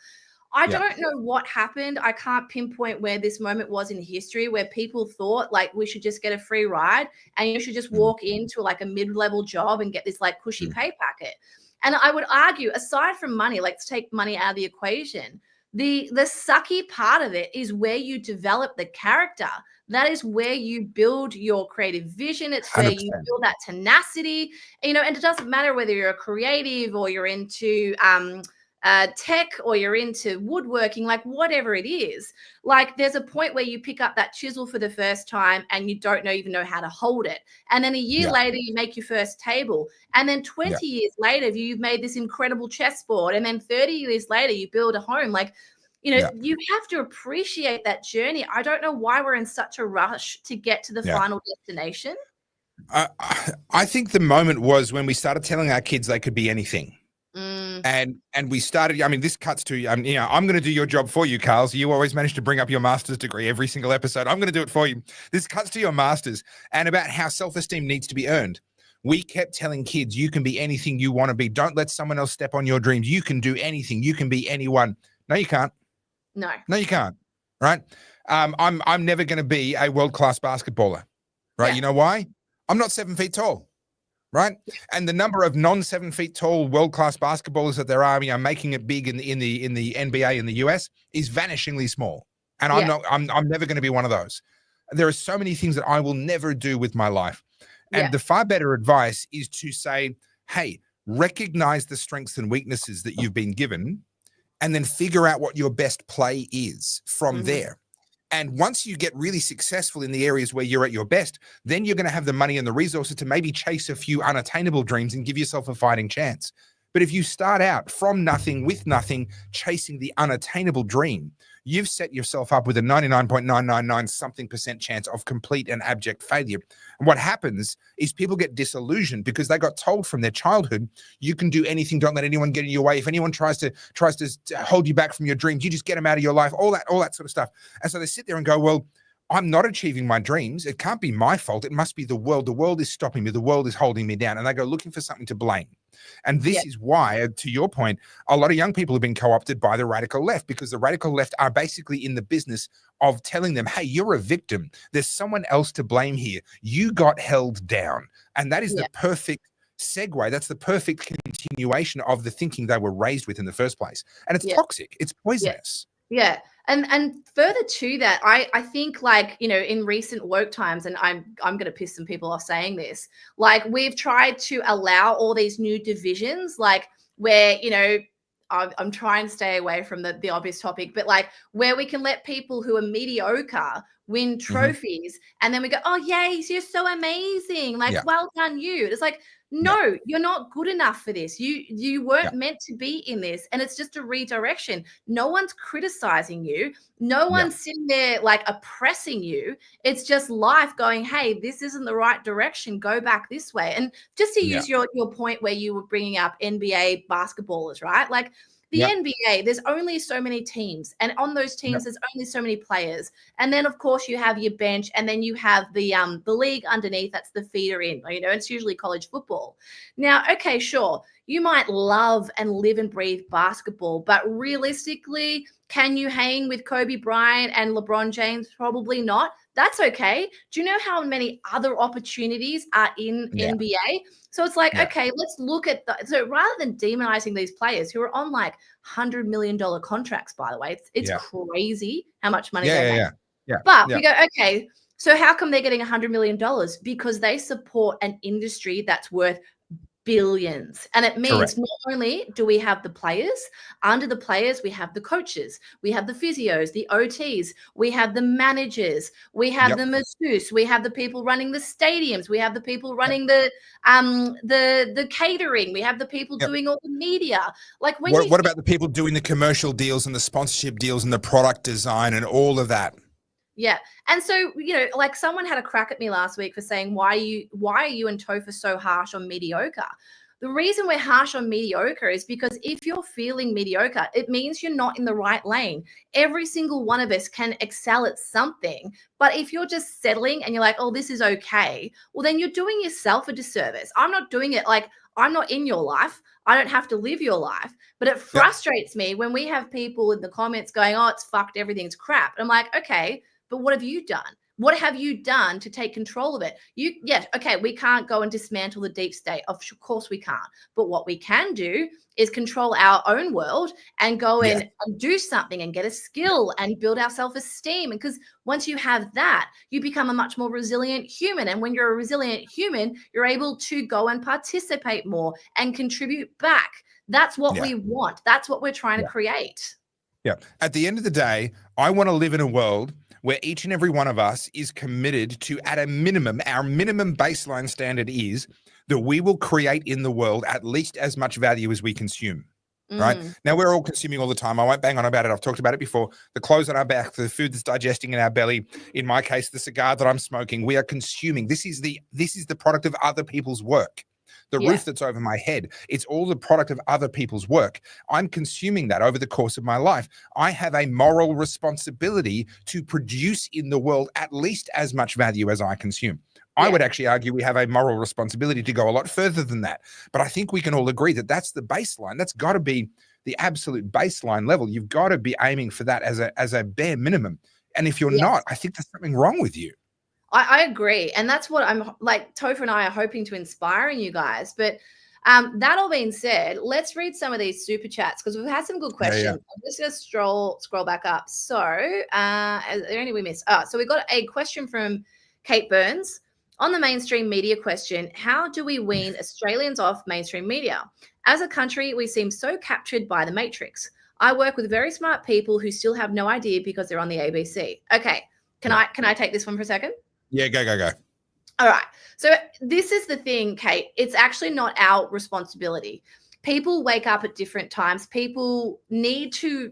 I don't know what happened. I can't pinpoint where this moment was in history where people thought like we should just get a free ride and you should just walk into like a mid-level job and get this like cushy pay packet. And I would argue, aside from money, let's take money out of the equation. The sucky part of it is where you develop the character. That is where you build your creative vision. It's where 100%. You build that tenacity, and it doesn't matter whether you're a creative or you're into tech or you're into woodworking, like whatever it is. Like there's a point where you pick up that chisel for the first time and you don't even know how to hold it. And then a year later, you make your first table. And then 20 years later, you've made this incredible chessboard. And then 30 years later, you build a home. Like, you have to appreciate that journey. I don't know why we're in such a rush to get to the final destination. I think the moment was when we started telling our kids they could be anything. Mm, And we started, I mean, this cuts to, I'm going to do your job for you, Carl. So you always manage to bring up your master's degree every single episode. I'm going to do it for you. This cuts to your master's and about how self-esteem needs to be earned. We kept telling kids, you can be anything you want to be. Don't let someone else step on your dreams. You can do anything. You can be anyone. No, you can't. no. No, you can't. Right. I'm never going to be a world-class basketballer. Right. Yeah. You know why? I'm not 7 feet tall. Right. And the number of non 7 feet tall world-class basketballers that there are, making it big in the NBA in the US is vanishingly small. And I'm never going to be one of those. There are so many things that I will never do with my life. And the far better advice is to say, hey, recognize the strengths and weaknesses that you've been given, and then figure out what your best play is from there. And once you get really successful in the areas where you're at your best, then you're going to have the money and the resources to maybe chase a few unattainable dreams and give yourself a fighting chance. But if you start out from nothing, with nothing, chasing the unattainable dream, you've set yourself up with a 99.999 something % chance of complete and abject failure. And what happens is people get disillusioned because they got told from their childhood, you can do anything, don't let anyone get in your way. If anyone tries to hold you back from your dreams, you just get them out of your life, all that sort of stuff. And so they sit there and go, well, I'm not achieving my dreams. It can't be my fault. It must be the world. The world is stopping me. The world is holding me down. And they go looking for something to blame. And this is why, to your point, a lot of young people have been co-opted by the radical left, because the radical left are basically in the business of telling them, hey, you're a victim. There's someone else to blame here. You got held down. And that is the perfect segue. That's the perfect continuation of the thinking they were raised with in the first place. And it's toxic. It's poisonous. Yeah. And further to that, I think, like, in recent woke times, and I'm going to piss some people off saying this, like, we've tried to allow all these new divisions, like, where, I'm trying to stay away from the obvious topic, but like where we can let people who are mediocre win trophies, and then we go, oh, yay, you're so amazing. Like, well done, you. It's like, no, you're not good enough for this. You weren't meant to be in this. And it's just a redirection. No one's criticizing you. No one's sitting there like oppressing you. It's just life going, hey, this isn't the right direction. Go back this way. And just to use your point where you were bringing up NBA basketballers, right? Like, the NBA, there's only so many teams, and on those teams, there's only so many players. And then, of course, you have your bench, and then you have the league underneath. That's the feeder in. It's usually college football. Now, okay, sure, you might love and live and breathe basketball, but realistically, can you hang with Kobe Bryant and LeBron James? Probably not. That's okay. Do you know how many other opportunities are in NBA? So it's like, okay, let's look at so rather than demonizing these players who are on like $100 million contracts, by the way, it's crazy how much money they make. But we go, okay, so how come they're getting $100 million? Because they support an industry that's worth billions. And it means not only do we have the players, under the players, we have the coaches, we have the physios, the OTs, we have the managers, we have the masseuse, we have the people running the stadiums, we have the people running the catering, we have the people doing all the media. Like, what about the people doing the commercial deals and the sponsorship deals and the product design and all of that? Yeah. And so, like, someone had a crack at me last week for saying, why are you and Topher so harsh on mediocre? The reason we're harsh on mediocre is because if you're feeling mediocre, it means you're not in the right lane. Every single one of us can excel at something. But if you're just settling and you're like, oh, this is okay, well, then you're doing yourself a disservice. I'm not doing it like I'm not in your life. I don't have to live your life. But it frustrates me when we have people in the comments going, oh, it's fucked, everything's crap. And I'm like, okay, but what have you done? What have you done to take control of it? Okay, we can't go and dismantle the deep state. Of course we can't. But what we can do is control our own world and go in and do something and get a skill and build our self-esteem. And because once you have that, you become a much more resilient human. And when you're a resilient human, you're able to go and participate more and contribute back. That's what we want. That's what we're trying to create. Yeah. At the end of the day, I want to live in a world where each and every one of us is committed to, at a minimum, our minimum baseline standard is that we will create in the world at least as much value as we consume. Right Mm. now, we're all consuming all the time. I won't bang on about it. I've talked about it before. The clothes on our back, the food that's digesting in our belly. In my case, the cigar that I'm smoking. We are consuming. This is the product of other people's work. The Yeah. roof that's over my head. It's all the product of other people's work. I'm consuming that over the course of my life. I have a moral responsibility to produce in the world at least as much value as I consume. I would actually argue we have a moral responsibility to go a lot further than that. But I think we can all agree that that's the baseline. That's got to be the absolute baseline level. You've got to be aiming for that as a bare minimum. And if you're not, I think there's something wrong with you. I agree. And that's what I'm like, Topher and I are hoping to inspire in you guys. But that all being said, let's read some of these super chats because we've had some good questions. I'm just going to scroll back up. So is there any we missed? So we got a question from Kate Burns. On the mainstream media question, how do we wean Australians off mainstream media? As a country, we seem so captured by the matrix. I work with very smart people who still have no idea because they're on the ABC. Okay, can I take this one for a second? Yeah, go. All right. So this is the thing, Kate. It's actually not our responsibility. People wake up at different times. People need to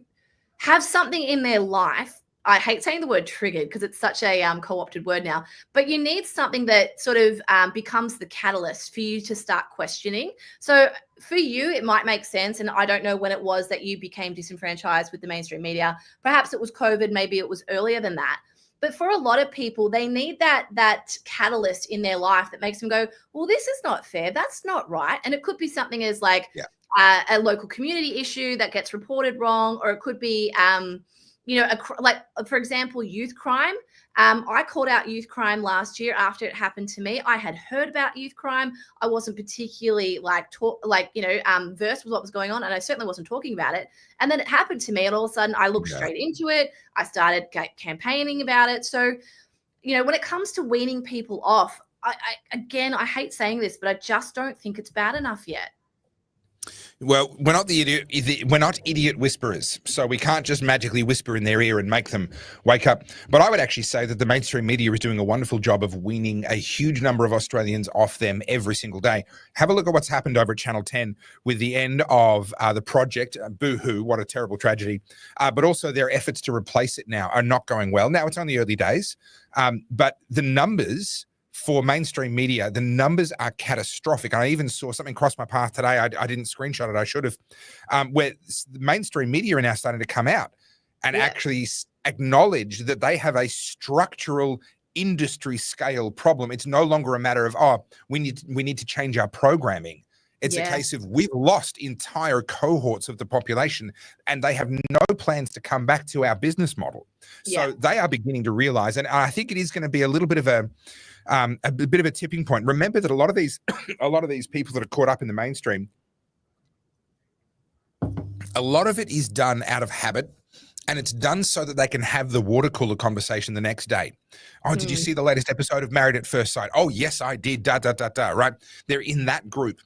have something in their life. I hate saying the word triggered because it's such a co-opted word now, but you need something that sort of becomes the catalyst for you to start questioning. So for you, it might make sense. And I don't know when it was that you became disenfranchised with the mainstream media. Perhaps it was COVID. Maybe it was earlier than that. But for a lot of people, they need that catalyst in their life that makes them go, well, this is not fair. That's not right. And it could be something as like a local community issue that gets reported wrong, or it could be like, for example, youth crime. I called out youth crime last year after it happened to me. I had heard about youth crime. I wasn't particularly versed with what was going on, and I certainly wasn't talking about it. And then it happened to me, and all of a sudden I looked straight into it. I started campaigning about it. So, when it comes to weaning people off, I hate saying this, but I just don't think it's bad enough yet. Well, we're not idiot whisperers, so we can't just magically whisper in their ear and make them wake up. But I would actually say that the mainstream media is doing a wonderful job of weaning a huge number of Australians off them every single day. Have a look at what's happened over at Channel 10 with the end of the project. Boo-hoo, what a terrible tragedy. But also their efforts to replace it now are not going well. Now, it's only early days, but the numbers for mainstream media, the numbers are catastrophic. I even saw something cross my path today. I didn't screenshot it. I should have. Where the mainstream media are now starting to come out and actually acknowledge that they have a structural industry scale problem. It's no longer a matter of, we need to change our programming. It's a case of we've lost entire cohorts of the population and they have no plans to come back to our business model. So they are beginning to realize, and I think it is going to be a little bit of a bit of a tipping point. Remember that a lot of these people that are caught up in the mainstream, a lot of it is done out of habit, and it's done so that they can have the water cooler conversation the next day. Oh, did you see the latest episode of Married at First Sight? Oh, yes, I did. Right? They're in that group.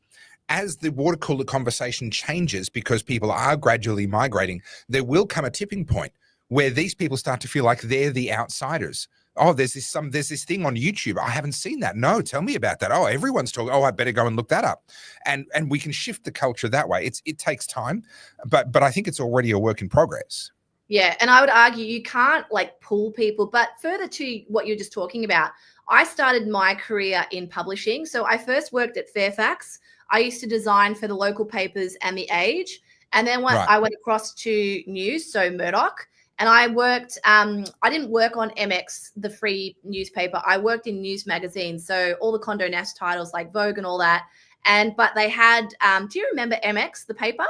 As the water cooler conversation changes, because people are gradually migrating, there will come a tipping point where these people start to feel like they're the outsiders. Oh, there's this thing on YouTube. I haven't seen that. No, tell me about that. Oh, everyone's talking. Oh, I better go and look that up. And we can shift the culture that way. It takes time, but I think it's already a work in progress. Yeah, and I would argue you can't pull people. But further to what you're just talking about, I started my career in publishing. So I first worked at Fairfax. I used to design for the local papers and The Age. And then I went across to news, so Murdoch. And I worked, I didn't work on MX, the free newspaper. I worked in news magazines. So all the Condé Nast titles like Vogue and all that. But they had, do you remember MX, the paper?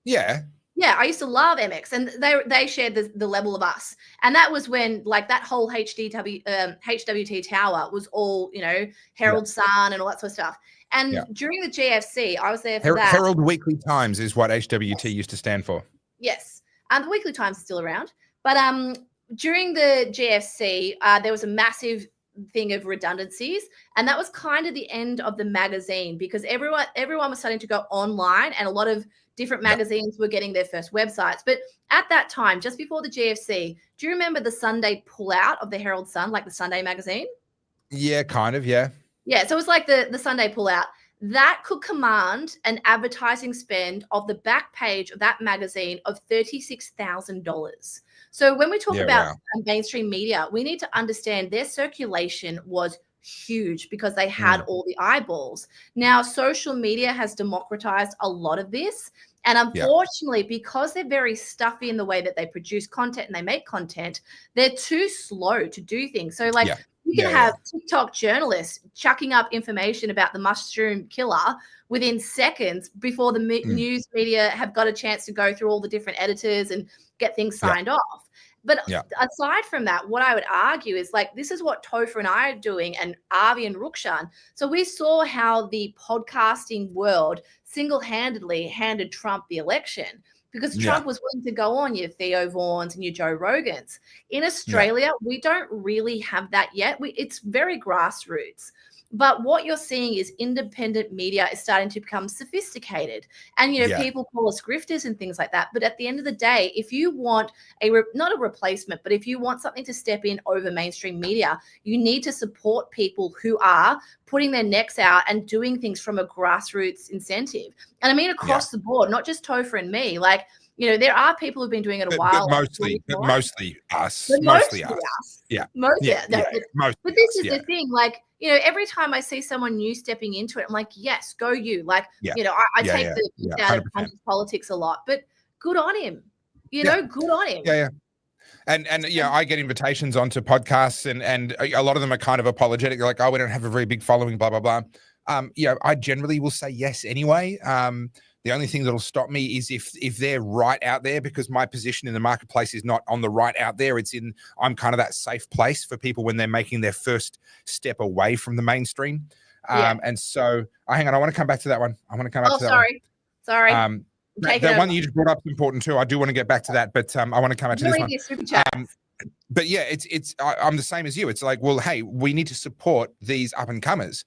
Yeah. Yeah, I used to love MX, and they shared the level of us. And that was when that whole HWT tower was all, Herald Sun and all that sort of stuff. And during the GFC, I was there for that. Herald Weekly Times is what HWT used to stand for. Yes. The Weekly Times is still around. But during the GFC, there was a massive thing of redundancies. And that was kind of the end of the magazine because everyone was starting to go online, and a lot of different magazines were getting their first websites. But at that time, just before the GFC, do you remember the Sunday pullout of the Herald Sun, like the Sunday magazine? Yeah, kind of, yeah. Yeah, so it was like the Sunday pullout. that could command an advertising spend of the back page of that magazine of $36,000. So when we talk about mainstream media, we need to understand their circulation was huge because they had all the eyeballs. Now, social media has democratized a lot of this. And unfortunately, because they're very stuffy in the way that they produce content and they make content, they're too slow to do things. So like you can have TikTok journalists chucking up information about the mushroom killer within seconds before the news media have got a chance to go through all the different editors and get things signed off. But aside from that, what I would argue is like, this is what Topher and I are doing, and Avi and Rukshan. So we saw how the podcasting world single-handedly handed Trump the election because Trump was willing to go on your Theo Vaughns and your Joe Rogans. In Australia, we don't really have that yet. It's very grassroots. But what you're seeing is independent media is starting to become sophisticated. And, you know, people call us grifters and things like that. But at the end of the day, if you want not a replacement, but if you want something to step in over mainstream media, you need to support people who are putting their necks out and doing things from a grassroots incentive. And I mean, across the board, not just Topher and me, like, you know, there are people who've been doing it a while. But mostly us. Mostly us. Yeah. But this is the thing, like, you know, every time I see someone new stepping into it, I'm like, yes, go you. Like, you know, I take the out of politics a lot, but good on him. You know, good on him. Yeah. And I get invitations onto podcasts and a lot of them are kind of apologetic. They're like, oh, we don't have a very big following, blah, blah, blah. I generally will say yes anyway. The only thing that'll stop me is if they're right out there, because my position in the marketplace is not on the right out there. I'm kind of that safe place for people when they're making their first step away from the mainstream. And so, hang on, I want to come back to that one. Sorry. The one you just brought up is important too. I do want to get back to that, but I want to come back to this one. But yeah, I'm the same as you. It's like, well, hey, we need to support these up and comers.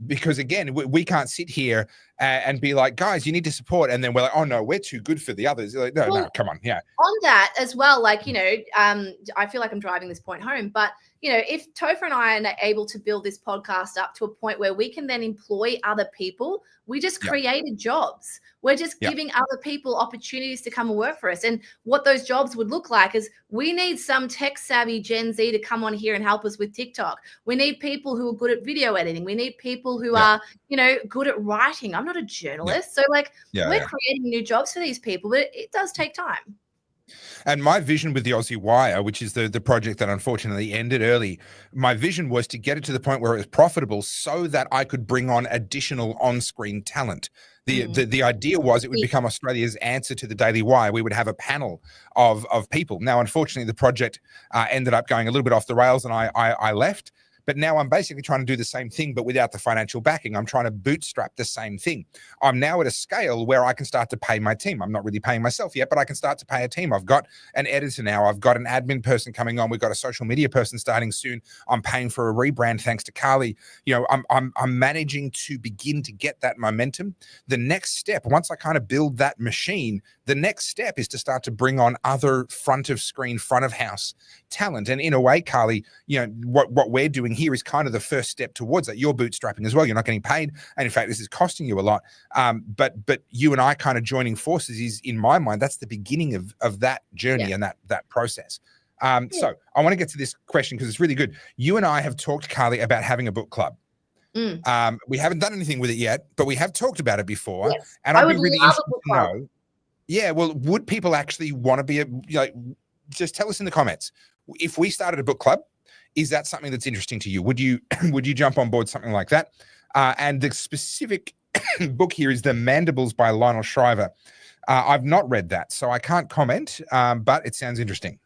Because again, we can't sit here and be like, guys, you need to support. And then we're like, oh no, we're too good for the others. Like, no, come on. Yeah. On that as well, like, you know, I feel like I'm driving this point home, but you know, if Topher and I are able to build this podcast up to a point where we can then employ other people, we just created jobs. We're just giving other people opportunities to come and work for us. And what those jobs would look like is we need some tech savvy Gen Z to come on here and help us with TikTok. We need people who are good at video editing. We need people who are, you know, good at writing. I'm not a journalist. So like we're creating new jobs for these people, but it does take time. And my vision with the Aussie Wire, which is the project that unfortunately ended early, my vision was to get it to the point where it was profitable so that I could bring on additional on-screen talent. The idea was it would become Australia's answer to the Daily Wire. We would have a panel of people. Now, unfortunately, the project ended up going a little bit off the rails and I left. But now I'm basically trying to do the same thing, but without the financial backing. I'm trying to bootstrap the same thing. I'm now at a scale where I can start to pay my team. I'm not really paying myself yet, but I can start to pay a team. I've got an editor now. I've got an admin person coming on. We've got a social media person starting soon. I'm paying for a rebrand thanks to Carly. You know, I'm managing to begin to get that momentum. The next step, once I kind of build that machine, the next step is to start to bring on other front of screen, front of house talent. And in a way, Carly, you know, what we're doing here is kind of the first step towards that. You're bootstrapping as well. You're not getting paid. And in fact, this is costing you a lot. But you and I kind of joining forces is, in my mind, that's the beginning of that journey and that process. So I want to get to this question because it's really good. You and I have talked, Carly, about having a book club. We haven't done anything with it yet, but we have talked about it before. Yes. And I'd be really interested to know. Yeah, well, would people actually want to be just tell us in the comments. If we started a book club, is that something that's interesting to you? Would you jump on board something like that? And the specific book here is The Mandibles by Lionel Shriver. I've not read that, so I can't comment, but it sounds interesting.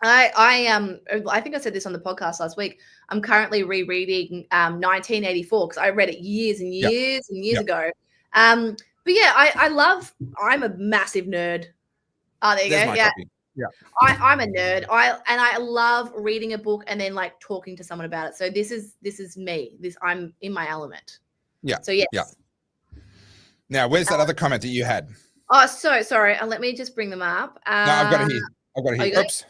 I think I said this on the podcast last week. I'm currently rereading 1984 because I read it years and years and years ago. But yeah, I'm a massive nerd. Oh, there you go. Yeah. Yeah. I'm a nerd. I love reading a book and then like talking to someone about it. So this is me. I'm in my element. Yeah. So yes. Yeah. Now, where's that other comment that you had? Oh, so sorry. Let me just bring them up. No, I've got it here. Oops.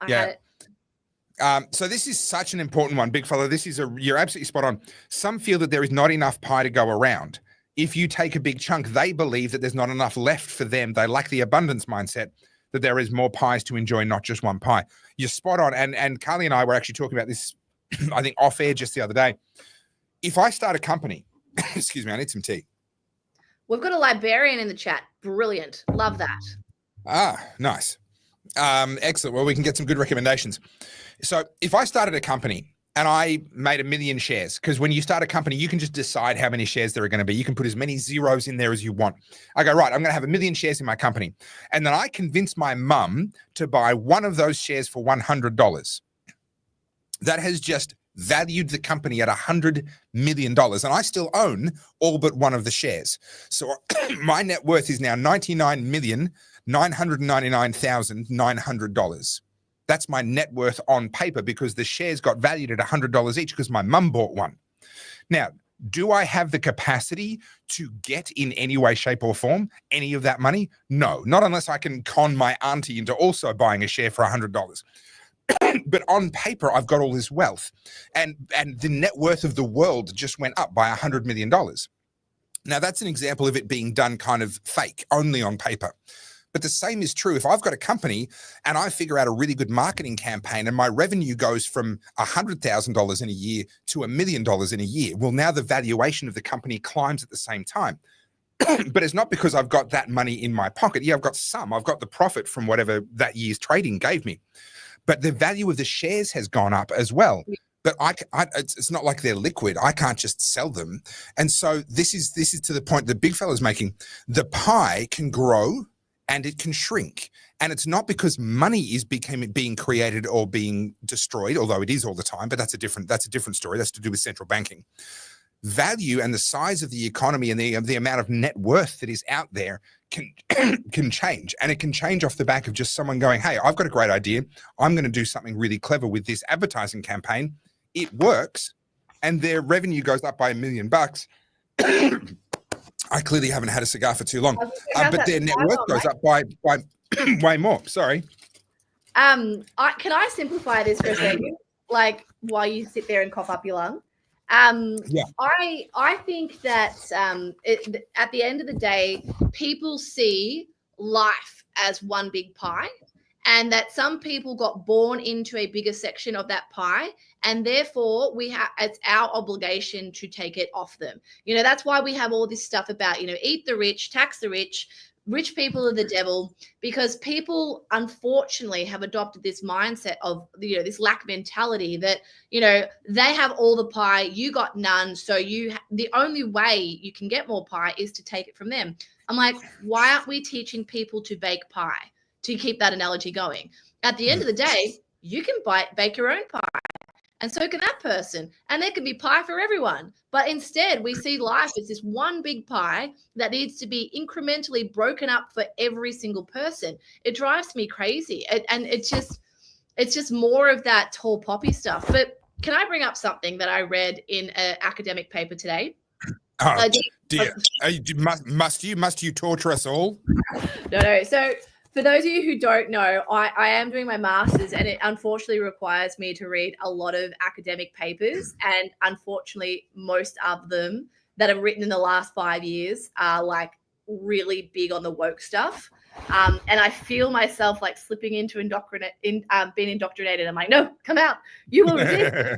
Yeah. So this is such an important one, big fella. You're absolutely spot on. Some feel that there is not enough pie to go around. If you take a big chunk, they believe that there's not enough left for them. They lack the abundance mindset that there is more pies to enjoy, not just one pie. You're spot on. And Carly and I were actually talking about this, I think, off air just the other day. If I start a company, excuse me, I need some tea. We've got a librarian in the chat. Brilliant. Love that. Ah, nice. Excellent. Well, we can get some good recommendations. So if I started a company and I made 1 million shares, because when you start a company, you can just decide how many shares there are going to be. You can put as many zeros in there as you want. I go, right, I'm going to have 1 million shares in my company. And then I convince my mum to buy one of those shares for $100. That has just valued the company at $100 million. And I still own all but one of the shares. So my net worth is now $99,999,900. That's my net worth on paper because the shares got valued at $100 each because my mum bought one. Now, do I have the capacity to get in any way, shape, or form any of that money? No, not unless I can con my auntie into also buying a share for $100. But on paper, I've got all this wealth, and the net worth of the world just went up by $100 million. Now, that's an example of it being done kind of fake, only on paper. But the same is true if I've got a company and I figure out a really good marketing campaign and my revenue goes from $100,000 in a year to $1 million in a year. Well, now the valuation of the company climbs at the same time. But it's not because I've got that money in my pocket. Yeah, I've got some. I've got the profit from whatever that year's trading gave me. But the value of the shares has gone up as well. But it's not like they're liquid. I can't just sell them. And so this is to the point the big fella's making. The pie can grow and it can shrink. And it's not because money is being created or being destroyed, although it is all the time, but that's a different story. That's to do with central banking. Value and the size of the economy and the amount of net worth that is out there can change. And it can change off the back of just someone going, hey, I've got a great idea. I'm going to do something really clever with this advertising campaign. It works. And their revenue goes up by $1 million. I clearly haven't had a cigar for too long, but their net worth goes up by way more. Sorry. Can I simplify this for a second? Like while you sit there and cough up your lung. Yeah. I think that at the end of the day, people see life as one big pie, and that some people got born into a bigger section of that pie, and therefore it's our obligation to take it off them. You know, that's why we have all this stuff about, you know, eat the rich, tax the rich. Rich people are the devil, because people unfortunately have adopted this mindset of, you know, this lack mentality that, you know, they have all the pie, you got none. So the only way you can get more pie is to take it from them. I'm like, why aren't we teaching people to bake pie, to keep that analogy going? At the end of the day, you can bake your own pie. And so can that person. And there can be pie for everyone. But instead, we see life as this one big pie that needs to be incrementally broken up for every single person. It drives me crazy. And it's just more of that tall poppy stuff. But can I bring up something that I read in an academic paper today? Oh, dear. Must you torture us all? No. So for those of you who don't know, I am doing my master's, and it unfortunately requires me to read a lot of academic papers. And unfortunately, most of them that are written in the last 5 years are like really big on the woke stuff. And I feel myself like slipping into being indoctrinated. I'm like, no, come out. You will resist.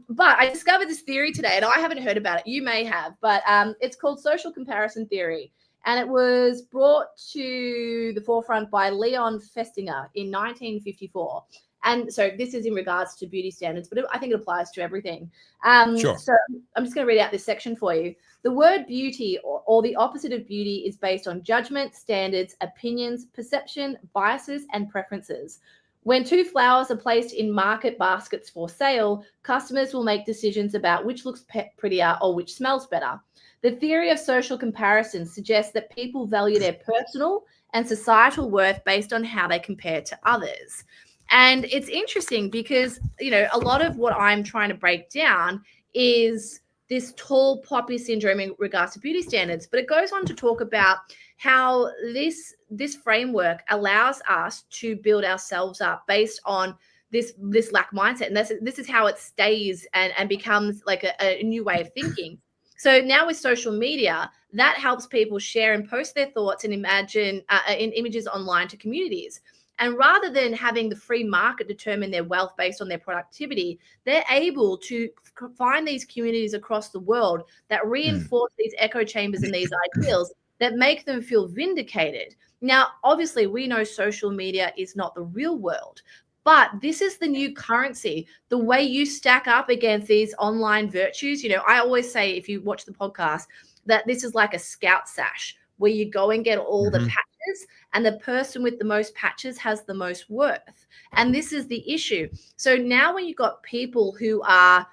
But I discovered this theory today, and I haven't heard about it. You may have, but it's called social comparison theory. And it was brought to the forefront by Leon Festinger in 1954. And so this is in regards to beauty standards, but I think it applies to everything. Sure. So I'm just going to read out this section for you. The word beauty, or the opposite of beauty, is based on judgment, standards, opinions, perception, biases, and preferences. When two flowers are placed in market baskets for sale, customers will make decisions about which looks prettier or which smells better. The theory of social comparison suggests that people value their personal and societal worth based on how they compare to others. And it's interesting because, you know, a lot of what I'm trying to break down is this tall poppy syndrome in regards to beauty standards. But it goes on to talk about how this framework allows us to build ourselves up based on this lack mindset, and this is how it stays and becomes like a new way of thinking. So now with social media, that helps people share and post their thoughts and imagine in images online to communities. And rather than having the free market determine their wealth based on their productivity, they're able to find these communities across the world that reinforce these echo chambers and these ideals that make them feel vindicated. Now, obviously, we know social media is not the real world, but this is the new currency. The way you stack up against these online virtues, I always say, if you watch the podcast, that this is like a scout sash where you go and get all the patches, and the person with the most patches has the most worth. And this is the issue. So now when you've got people who are,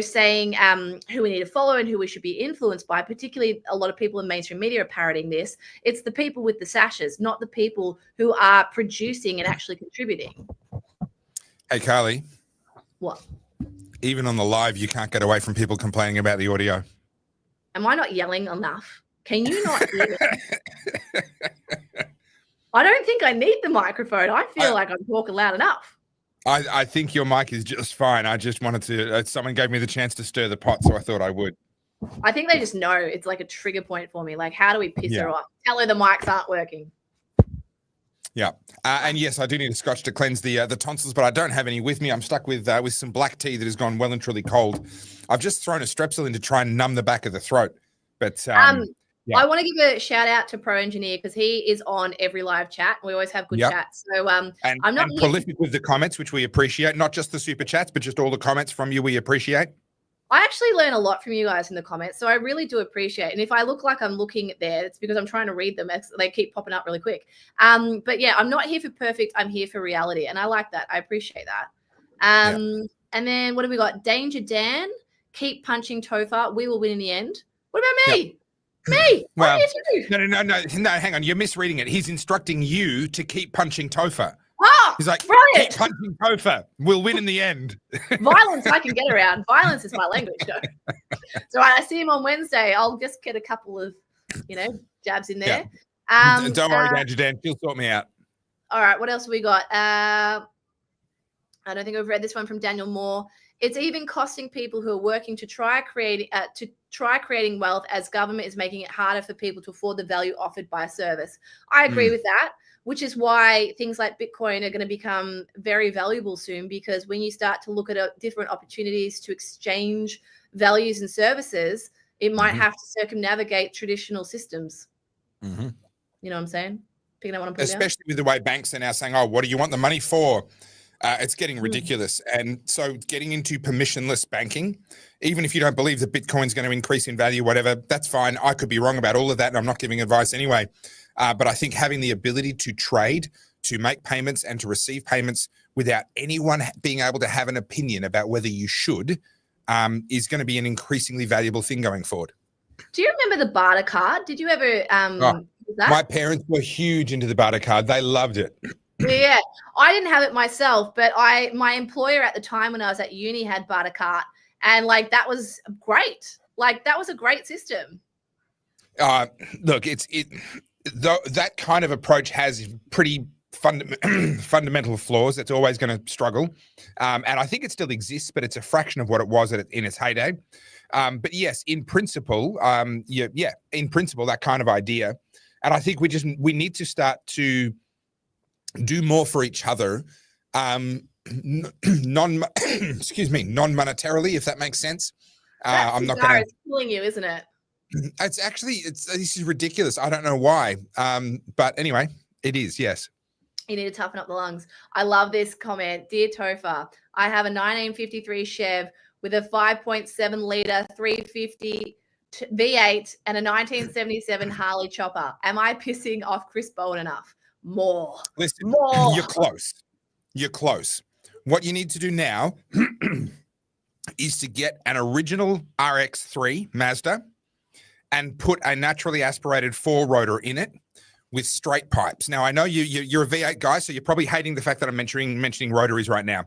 saying who we need to follow and who we should be influenced by, particularly a lot of people in mainstream media are parroting this, it's the people with the sashes, not the people who are producing and actually contributing. Hey, Carly. What? Even on the live, you can't get away from people complaining about the audio. Am I not yelling enough? Can you not hear me? I don't think I need the microphone. I feel like I'm talking loud enough. I think your mic is just fine. I just wanted to, someone gave me the chance to stir the pot, so I thought I would. I think they just know it's like a trigger point for me. Like, how do we piss her off? Tell her the mics aren't working. Yeah. And yes, I do need a scotch to cleanse the tonsils, but I don't have any with me. I'm stuck with some black tea that has gone well and truly cold. I've just thrown a Strepsil in to try and numb the back of the throat. But I want to give a shout out to Pro Engineer because he is on every live chat. We always have good chats. So I'm not prolific with the comments, which we appreciate. Not just the super chats, but just all the comments from you we appreciate. I actually learn a lot from you guys in the comments, so I really do appreciate it. And if I look like I'm looking there, it's because I'm trying to read them. They keep popping up really quick. But yeah, I'm not here for perfect. I'm here for reality, and I like that. I appreciate that. And then what have we got? Danger Dan, keep punching Topher. We will win in the end. What about me? Me? Well, no, hang on. You're misreading it. He's instructing you to keep punching Topher. Oh, he's like, brilliant. Keep punching Topher. We'll win in the end. Violence I can get around. Violence is my language, though. So I see him on Wednesday. I'll just get a couple of, jabs in there. Yeah. Don't worry, Danger Dan. She'll sort me out. All right. What else have we got? I don't think I've read this one from Daniel Moore. It's even costing people who are working to try creating wealth, as government is making it harder for people to afford the value offered by a service. I agree with that, which is why things like Bitcoin are going to become very valuable soon, because when you start to look at different opportunities to exchange values and services, it might have to circumnavigate traditional systems. You know what I'm saying? Picking up what I'm putting down? Especially with the way banks are now saying, oh, what do you want the money for? It's getting ridiculous. And so getting into permissionless banking, even if you don't believe that Bitcoin's going to increase in value, whatever, that's fine. I could be wrong about all of that, and I'm not giving advice anyway. But I think having the ability to trade, to make payments, and to receive payments without anyone being able to have an opinion about whether you should is going to be an increasingly valuable thing going forward. Do you remember the barter card? Did you ever use that? My parents were huge into the barter card. They loved it. Yeah, I didn't have it myself, but my employer at the time when I was at uni had barter cart, and like that was great. Like that was a great system. Look, that kind of approach has pretty fundamental flaws. It's always going to struggle, and I think it still exists, but it's a fraction of what it was in its heyday. But yes, in principle, in principle, that kind of idea, and I think we need to start to do more for each other, non-monetarily, if that makes sense. I'm not going to. It's killing you, isn't it? This is ridiculous. I don't know why. But anyway, it is. Yes. You need to toughen up the lungs. I love this comment. Dear Topher, I have a 1953 Chev with a 5.7 liter 350 V8 and a 1977 Harley chopper. Am I pissing off Chris Bowen enough? More. Listen, more. You're close. You're close. What you need to do now is to get an original RX-3 Mazda and put a naturally aspirated 4-rotor in it with straight pipes. Now, I know you're a V8 guy, so you're probably hating the fact that I'm mentioning rotaries right now.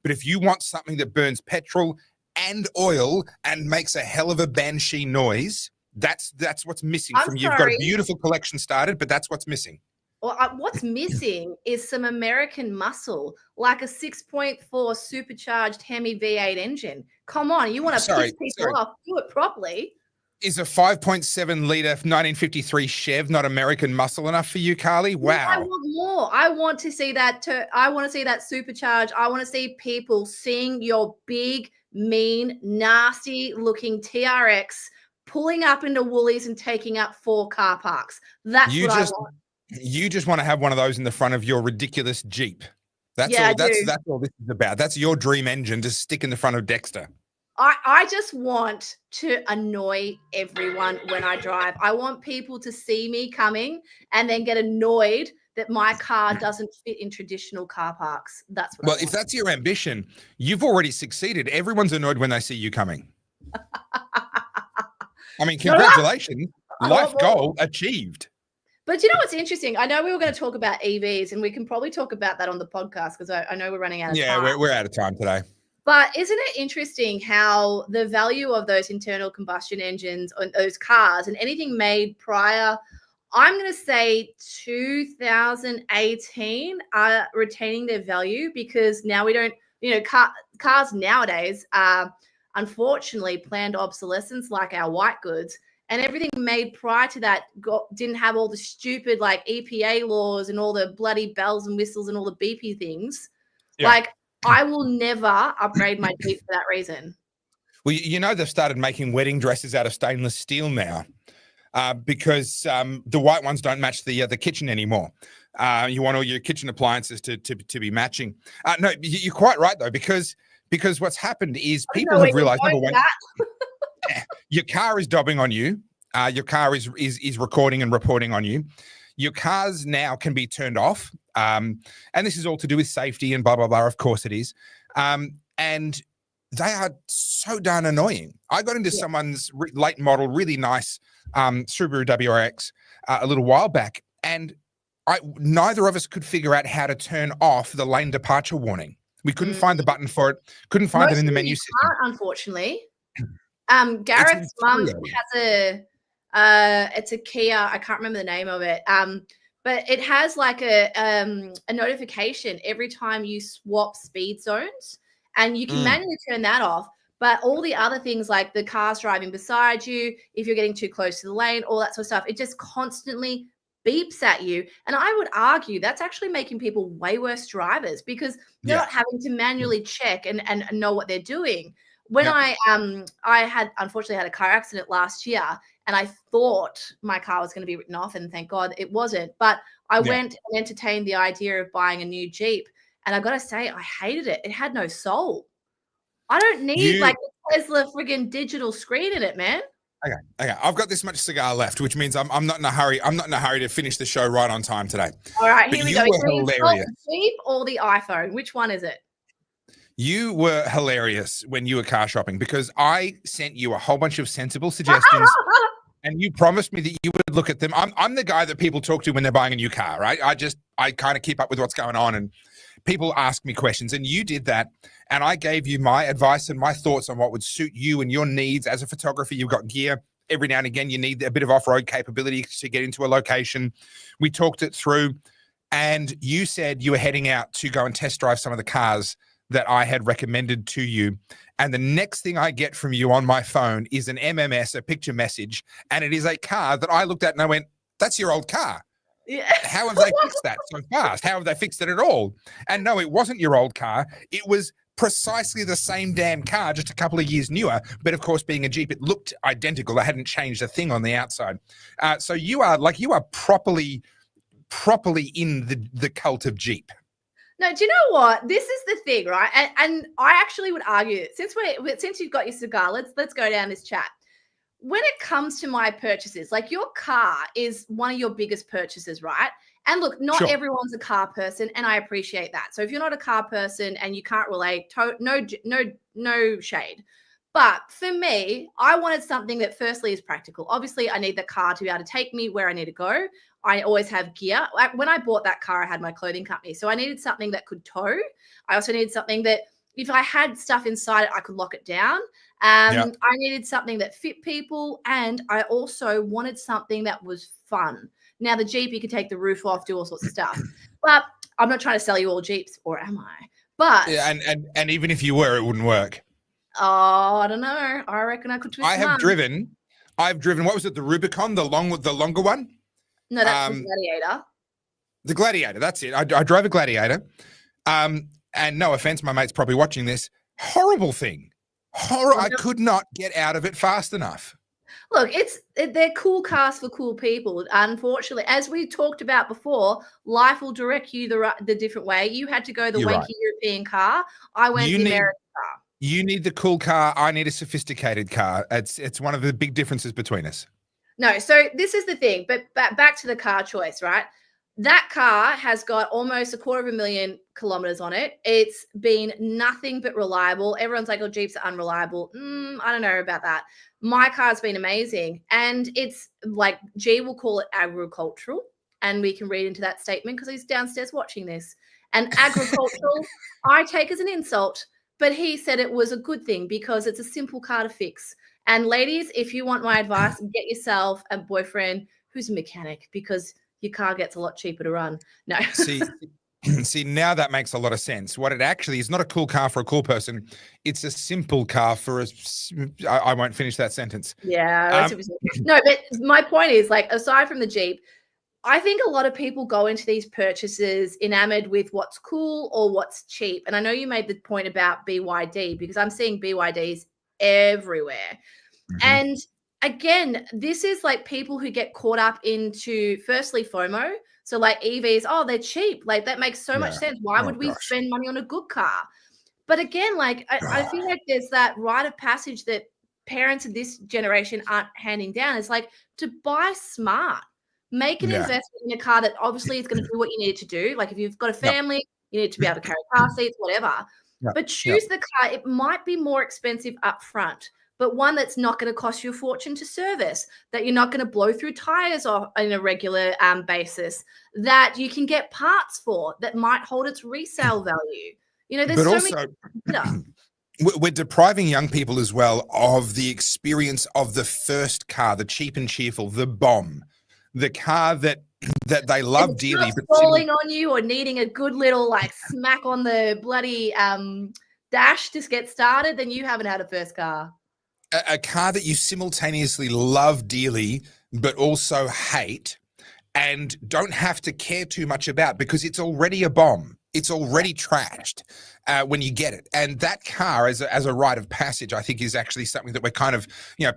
But if you want something that burns petrol and oil and makes a hell of a banshee noise, that's what's missing from you. You've got a beautiful collection started, but that's what's missing. Well, what's missing is some American muscle, like a 6.4 supercharged Hemi V8 engine. Come on, you want to piss people off? Do it properly. Is a 5.7 liter 1953 Chev not American muscle enough for you, Carly? Wow. I want more. I want to see that. I want to see that supercharge. I want to see people seeing your big, mean, nasty-looking TRX pulling up into Woolies and taking up 4 car parks. That's what I want. You just want to have one of those in the front of your ridiculous Jeep. That's all this is about. That's your dream engine to stick in the front of Dexter. I just want to annoy everyone when I drive. I want people to see me coming and then get annoyed that my car doesn't fit in traditional car parks. That's what I want. If that's your ambition, you've already succeeded. Everyone's annoyed when they see you coming. I mean, congratulations. Life goal achieved. But you know what's interesting? I know we were going to talk about EVs, and we can probably talk about that on the podcast because I know we're running out of time. Yeah, we're out of time today. But isn't it interesting how the value of those internal combustion engines on those cars and anything made prior, I'm going to say 2018, are retaining their value because now we don't, cars nowadays are unfortunately planned obsolescence like our white goods. And everything made prior to that didn't have all the stupid like EPA laws and all the bloody bells and whistles and all the beepy things. Yeah. Like, I will never upgrade my Jeep for that reason. Well, they've started making wedding dresses out of stainless steel now because the white ones don't match the kitchen anymore. You want all your kitchen appliances to be matching. No, you're quite right, though, because what's happened is people have realized, number one, your car is dobbing on you. Your car is recording and reporting on you. Your cars now can be turned off. And this is all to do with safety and blah, blah, blah. Of course it is. And they are so darn annoying. I got into someone's late model, really nice Subaru WRX a little while back. And neither of us could figure out how to turn off the lane departure warning. We couldn't find the button for it. Couldn't find it in the menu system. Unfortunately. Gareth's mum has it's a Kia. I can't remember the name of it. But it has like a notification every time you swap speed zones, and you can manually turn that off. But all the other things like the cars driving beside you, if you're getting too close to the lane, all that sort of stuff, it just constantly beeps at you. And I would argue that's actually making people way worse drivers because they're not having to manually check and know what they're doing. When I unfortunately had a car accident last year, and I thought my car was going to be written off, and thank God it wasn't. But I went and entertained the idea of buying a new Jeep, and I got to say, I hated it. It had no soul. I don't need like a Tesla friggin' digital screen in it, man. Okay. I've got this much cigar left, which means I'm not in a hurry. I'm not in a hurry to finish the show right on time today. All right, here we go. Hilarious. The Jeep or the iPhone? Which one is it? You were hilarious when you were car shopping because I sent you a whole bunch of sensible suggestions and you promised me that you would look at them. I'm the guy that people talk to when they're buying a new car, right? I kind of keep up with what's going on and people ask me questions, and you did that. And I gave you my advice and my thoughts on what would suit you and your needs. As a photographer, you've got gear. Every now and again, you need a bit of off-road capability to get into a location. We talked it through, and you said you were heading out to go and test drive some of the cars that I had recommended to you. And the next thing I get from you on my phone is an MMS, a picture message, and it is a car that I looked at and I went, that's your old car. Yeah. How have they fixed that so fast? How have they fixed it at all? And no, it wasn't your old car. It was precisely the same damn car, just a couple of years newer. But of course, being a Jeep, it looked identical. They hadn't changed a thing on the outside. So you are properly in the cult of Jeep. No, do you know what? This is the thing, right? And I actually would argue, since you've got your cigar, let's go down this chat. When it comes to my purchases, like your car is one of your biggest purchases, right? And look, not everyone's a car person, and I appreciate that. So if you're not a car person and you can't relate, no shade. But for me, I wanted something that firstly is practical. Obviously, I need the car to be able to take me where I need to go. I always have gear. When I bought that car, I had my clothing company. So I needed something that could tow. I also needed something that if I had stuff inside it, I could lock it down. I needed something that fit people. And I also wanted something that was fun. Now the Jeep, you can take the roof off, do all sorts of stuff. But I'm not trying to sell you all Jeeps, or am I? But Yeah, and even if you were, it wouldn't work. Oh, I don't know. I reckon I could twist I've driven. What was it? The Rubicon, the longer one. No, that's the Gladiator. The Gladiator. That's it. I drove a Gladiator. And no offense, my mate's probably watching this. Horrible thing. I could not get out of it fast enough. Look, they're cool cars for cool people. Unfortunately, as we talked about before, life will direct you the different way. You had to go the wanky European car. I went the American car. You need the cool car. I need a sophisticated car. It's one of the big differences between us. No, so this is the thing. But back to the car choice, right? That car has got almost 250,000 kilometers on it. It's been nothing but reliable. Everyone's like, oh, Jeeps are unreliable. I don't know about that. My car's been amazing. And it's like, G will call it agricultural. And we can read into that statement because he's downstairs watching this. And agricultural, I take as an insult. But he said it was a good thing because it's a simple car to fix. And ladies, if you want my advice, get yourself a boyfriend who's a mechanic because your car gets a lot cheaper to run. No. See, now that makes a lot of sense. What it actually is not a cool car for a cool person. It's a simple car for I won't finish that sentence. Yeah. No, but my point is, like, aside from the Jeep, I think a lot of people go into these purchases enamored with what's cool or what's cheap. And I know you made the point about BYD because I'm seeing BYDs everywhere. And again, this is like people who get caught up into, firstly, FOMO. So like EVs, oh, they're cheap. Like that makes so much sense. Why would we spend money on a good car? But again, like I feel like there's that rite of passage that parents of this generation aren't handing down. It's like to buy smart. Make an investment in a car that obviously is going to do what you need it to do. Like if you've got a family, you need to be able to carry car seats, whatever. But choose the car. It might be more expensive up front, but one that's not going to cost you a fortune to service, that you're not going to blow through tires on a regular basis, that you can get parts for, that might hold its resale value. You know, there's many. We're depriving young people as well of the experience of the first car, the cheap and cheerful, the bomb. The car that they love dearly, but falling on you or needing a good little like smack on the bloody dash to get started, then you haven't had a first car. A car that you simultaneously love dearly, but also hate and don't have to care too much about because it's already a bomb. It's already trashed when you get it. And that car as a rite of passage, I think is actually something that we're kind of,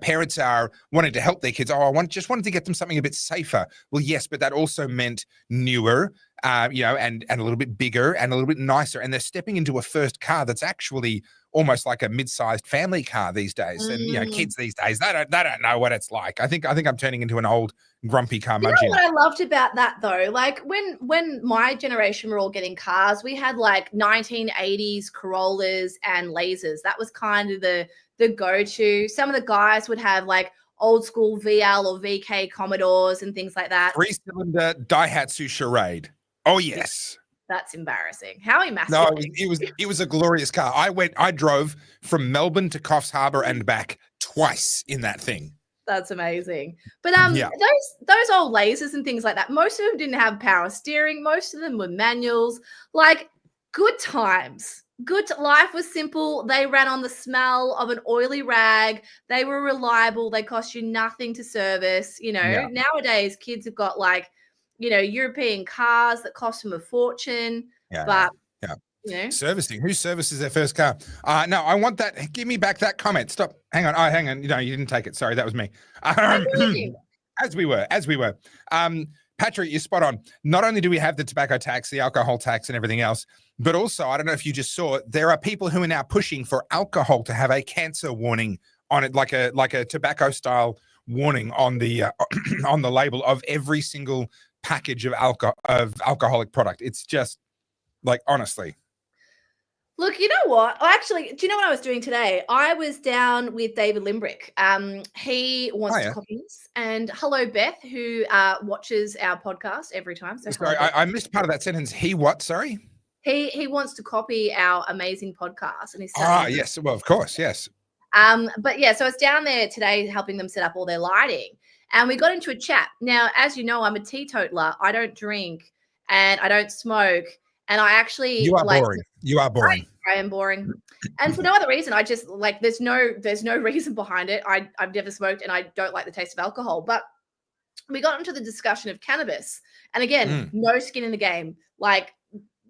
parents are wanting to help their kids. Oh, just wanted to get them something a bit safer. Well, yes, but that also meant newer, and a little bit bigger and a little bit nicer. And they're stepping into a first car that's actually almost like a mid-sized family car these days. And, kids these days, they don't know what it's like. I think I'm turning into an old grumpy curmudgeon. You know what I loved about that though? Like when my generation were all getting cars, we had like 1980s Corollas and Lasers. That was kind of the go-to. Some of the guys would have like old school VL or VK Commodores and things like that. 3-cylinder Daihatsu Charade. Oh yes. That's embarrassing. How emasculating. No, it was a glorious car. I drove from Melbourne to Coffs Harbour and back twice in that thing. That's amazing. But those old Lasers and things like that, most of them didn't have power steering. Most of them were manuals. Like good times. Life was simple. They ran on the smell of an oily rag. They were reliable. They cost you nothing to service. Nowadays kids have got like, European cars that cost them a fortune. Servicing. Who services their first car? No, I want that. Give me back that comment. Stop. Hang on. Oh, hang on. No, you didn't take it. Sorry, that was me. As we were. Patrick, you're spot on. Not only do we have the tobacco tax, the alcohol tax, and everything else, but also, I don't know if you just saw it, there are people who are now pushing for alcohol to have a cancer warning on it, like a tobacco style warning on the on the label of every single package of alcoholic product. It's just like, honestly. Look, you know what? Actually, do you know what I was doing today? I was down with David Limbrick. He wants to copy us. And hello, Beth, who watches our podcast every time. So sorry, I missed part of that sentence. He what? Sorry? He wants to copy our amazing podcast. And he's yes. Well, of course, yes. But yeah, so I was down there today helping them set up all their lighting. And we got into a chat. Now, as you know, I'm a teetotaler. I don't drink and I don't smoke. And I actually You are boring. You are boring. I am boring. And for no other reason. I just like there's no reason behind it. I've never smoked and I don't like the taste of alcohol. But we got into the discussion of cannabis. And again, no skin in the game. Like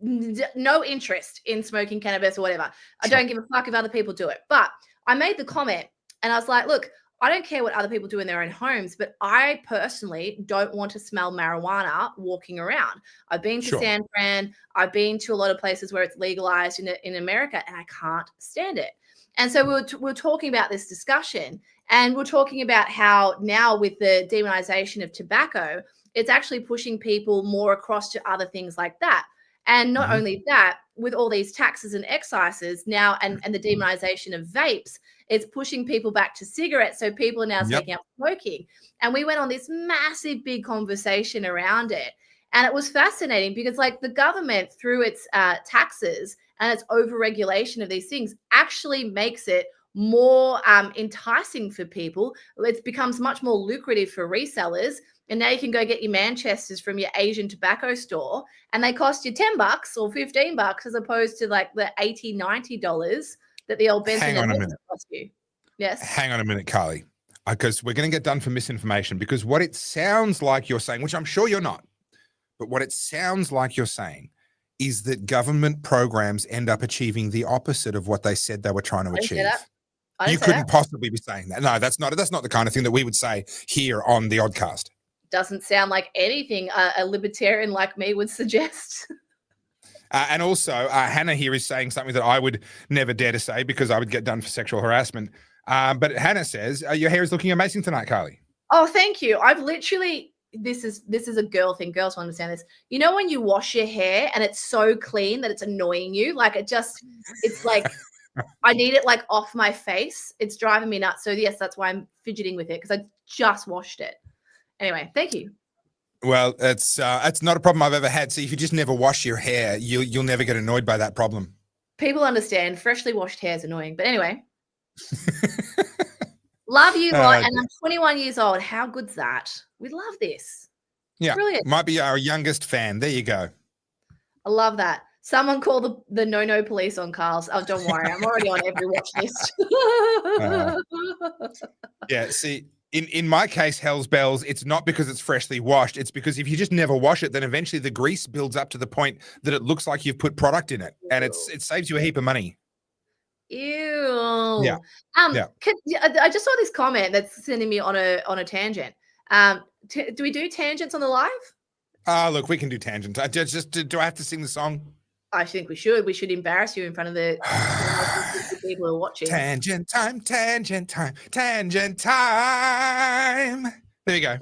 no interest in smoking cannabis or whatever. I don't give a fuck if other people do it. But I made the comment and I was like, look, I don't care what other people do in their own homes, but I personally don't want to smell marijuana walking around. I've been to San Fran. I've been to a lot of places where it's legalized in America, and I can't stand it. And so we're talking about this discussion, and we're talking about how now with the demonization of tobacco, it's actually pushing people more across to other things like that. And not only that, with all these taxes and excises now and the demonization of vapes, it's pushing people back to cigarettes. So people are now taking up smoking. And we went on this massive, big conversation around it. And it was fascinating because like the government through its taxes and its overregulation of these things actually makes it more enticing for people. It becomes much more lucrative for resellers. And now you can go get your Manchesters from your Asian tobacco store and they cost you $10 or $15 as opposed to like the $80, $90 that the old Benson and Hedges cost you. Yes. Hang on a minute, Carly, because we're going to get done for misinformation, because what it sounds like you're saying, which I'm sure you're not, but what it sounds like you're saying is that government programs end up achieving the opposite of what they said they were trying to achieve. You couldn't possibly be saying that. No, that's not the kind of thing that we would say here on the Oddcast. Doesn't sound like anything a libertarian like me would suggest. And also, Hannah here is saying something that I would never dare to say because I would get done for sexual harassment. But Hannah says, your hair is looking amazing tonight, Carly. Oh, thank you. I've literally, this is a girl thing. Girls will understand this. You know when you wash your hair and it's so clean that it's annoying you? Like it's like, I need it like off my face. It's driving me nuts. So yes, that's why I'm fidgeting with it because I just washed it. Anyway, thank you. Well, it's not a problem I've ever had. See, if you just never wash your hair, you'll never get annoyed by that problem. People understand freshly washed hair is annoying. But anyway. Love you lot. And I'm 21 years old. How good's that? We love this. Yeah. Brilliant. Might be our youngest fan. There you go. I love that. Someone call the no police on Carl's. Oh, don't worry. I'm already on every watch list. Yeah, see, in my case, Hell's Bells, it's not because it's freshly washed. It's because if you just never wash it, then eventually the grease builds up to the point that it looks like you've put product in it. And it saves you a heap of money. Ew. Yeah. I just saw this comment that's sending me on a tangent. Do we do tangents on the live? Look, we can do tangents. Do I have to sing the song? I think we should. We should embarrass you in front of the people who are watching. Tangent time, tangent time, tangent time. There you go.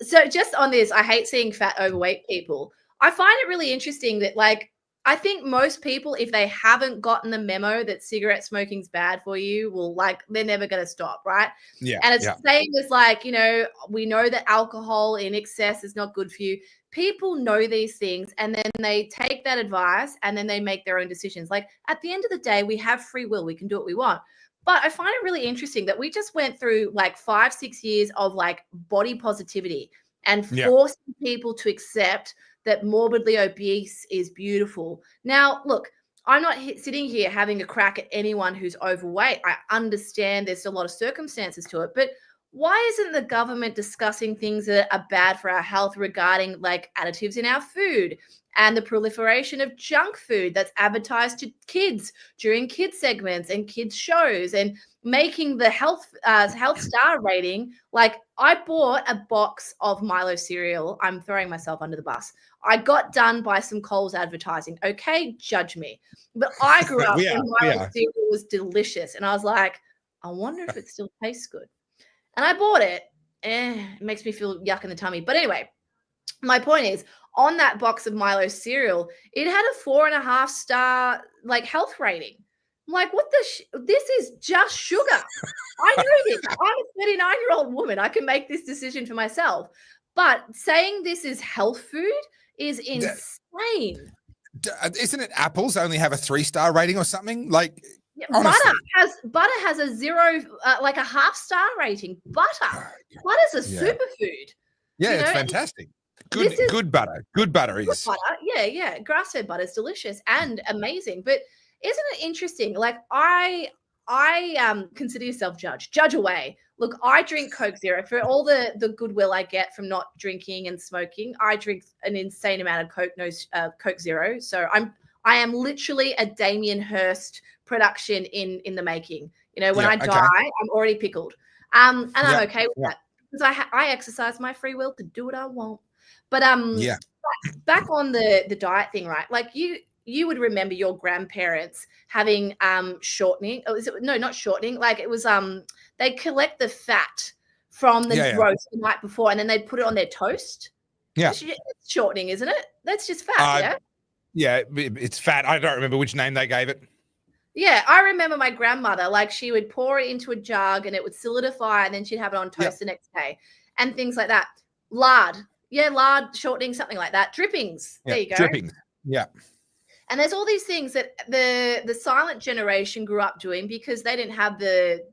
So just on this, I hate seeing fat, overweight people. I find it really interesting that, like, I think most people, if they haven't gotten the memo that cigarette smoking's bad for you, will they're never going to stop, right? Yeah. And it's the same as we know that alcohol in excess is not good for you. People know these things and then they take that advice and then they make their own decisions. Like at the end of the day, we have free will. We can do what we want. But I find it really interesting that we just went through 5-6 years of body positivity and forcing people to accept that morbidly obese is beautiful. Now, look, I'm not sitting here having a crack at anyone who's overweight. I understand there's a lot of circumstances to it, but why isn't the government discussing things that are bad for our health regarding additives in our food and the proliferation of junk food that's advertised to kids during kids segments and kids shows and making the health star rating? I bought a box of Milo cereal. I'm throwing myself under the bus. I got done by some Coles advertising. Okay, judge me. But I grew up and Milo cereal was delicious. And I was like, I wonder if it still tastes good. And I bought it. It makes me feel yuck in the tummy. But anyway, my point is, on that box of Milo cereal, it had a 4.5 star health rating. I'm like, what this is just sugar. I know this. I'm a 39-year-old woman. I can make this decision for myself. But saying this is health food is insane. Isn't it apples only have a 3-star rating or something? Yeah, Honestly. butter has a zero, like a half-star rating. Butter's a superfood. Yeah, You it's know, fantastic. this is Good butter. Good butter good is. butter. Yeah. Grass-fed butter is delicious and amazing. But isn't it interesting? Like I consider yourself judge away. Look, I drink Coke Zero for all the goodwill I get from not drinking and smoking. I drink an insane amount of Coke Zero. So I am literally a Damien Hirst production in the making. You know, when I die, I'm already pickled. And I'm okay with that because I exercise my free will to do what I want. But back on the diet thing, right? Like you would remember your grandparents having shortening. Oh, no, not shortening. Like it was they collect the fat from the roast the night before, and then they'd put it on their toast. Yeah, it's shortening, isn't it? That's just fat. Yeah, it's fat. I don't remember which name they gave it. Yeah, I remember my grandmother, like she would pour it into a jug and it would solidify, and then she'd have it on toast the next day and things like that. Lard. Yeah, lard, shortening, something like that. Drippings. There you go. Drippings. Yeah. And there's all these things that the silent generation grew up doing because they didn't have the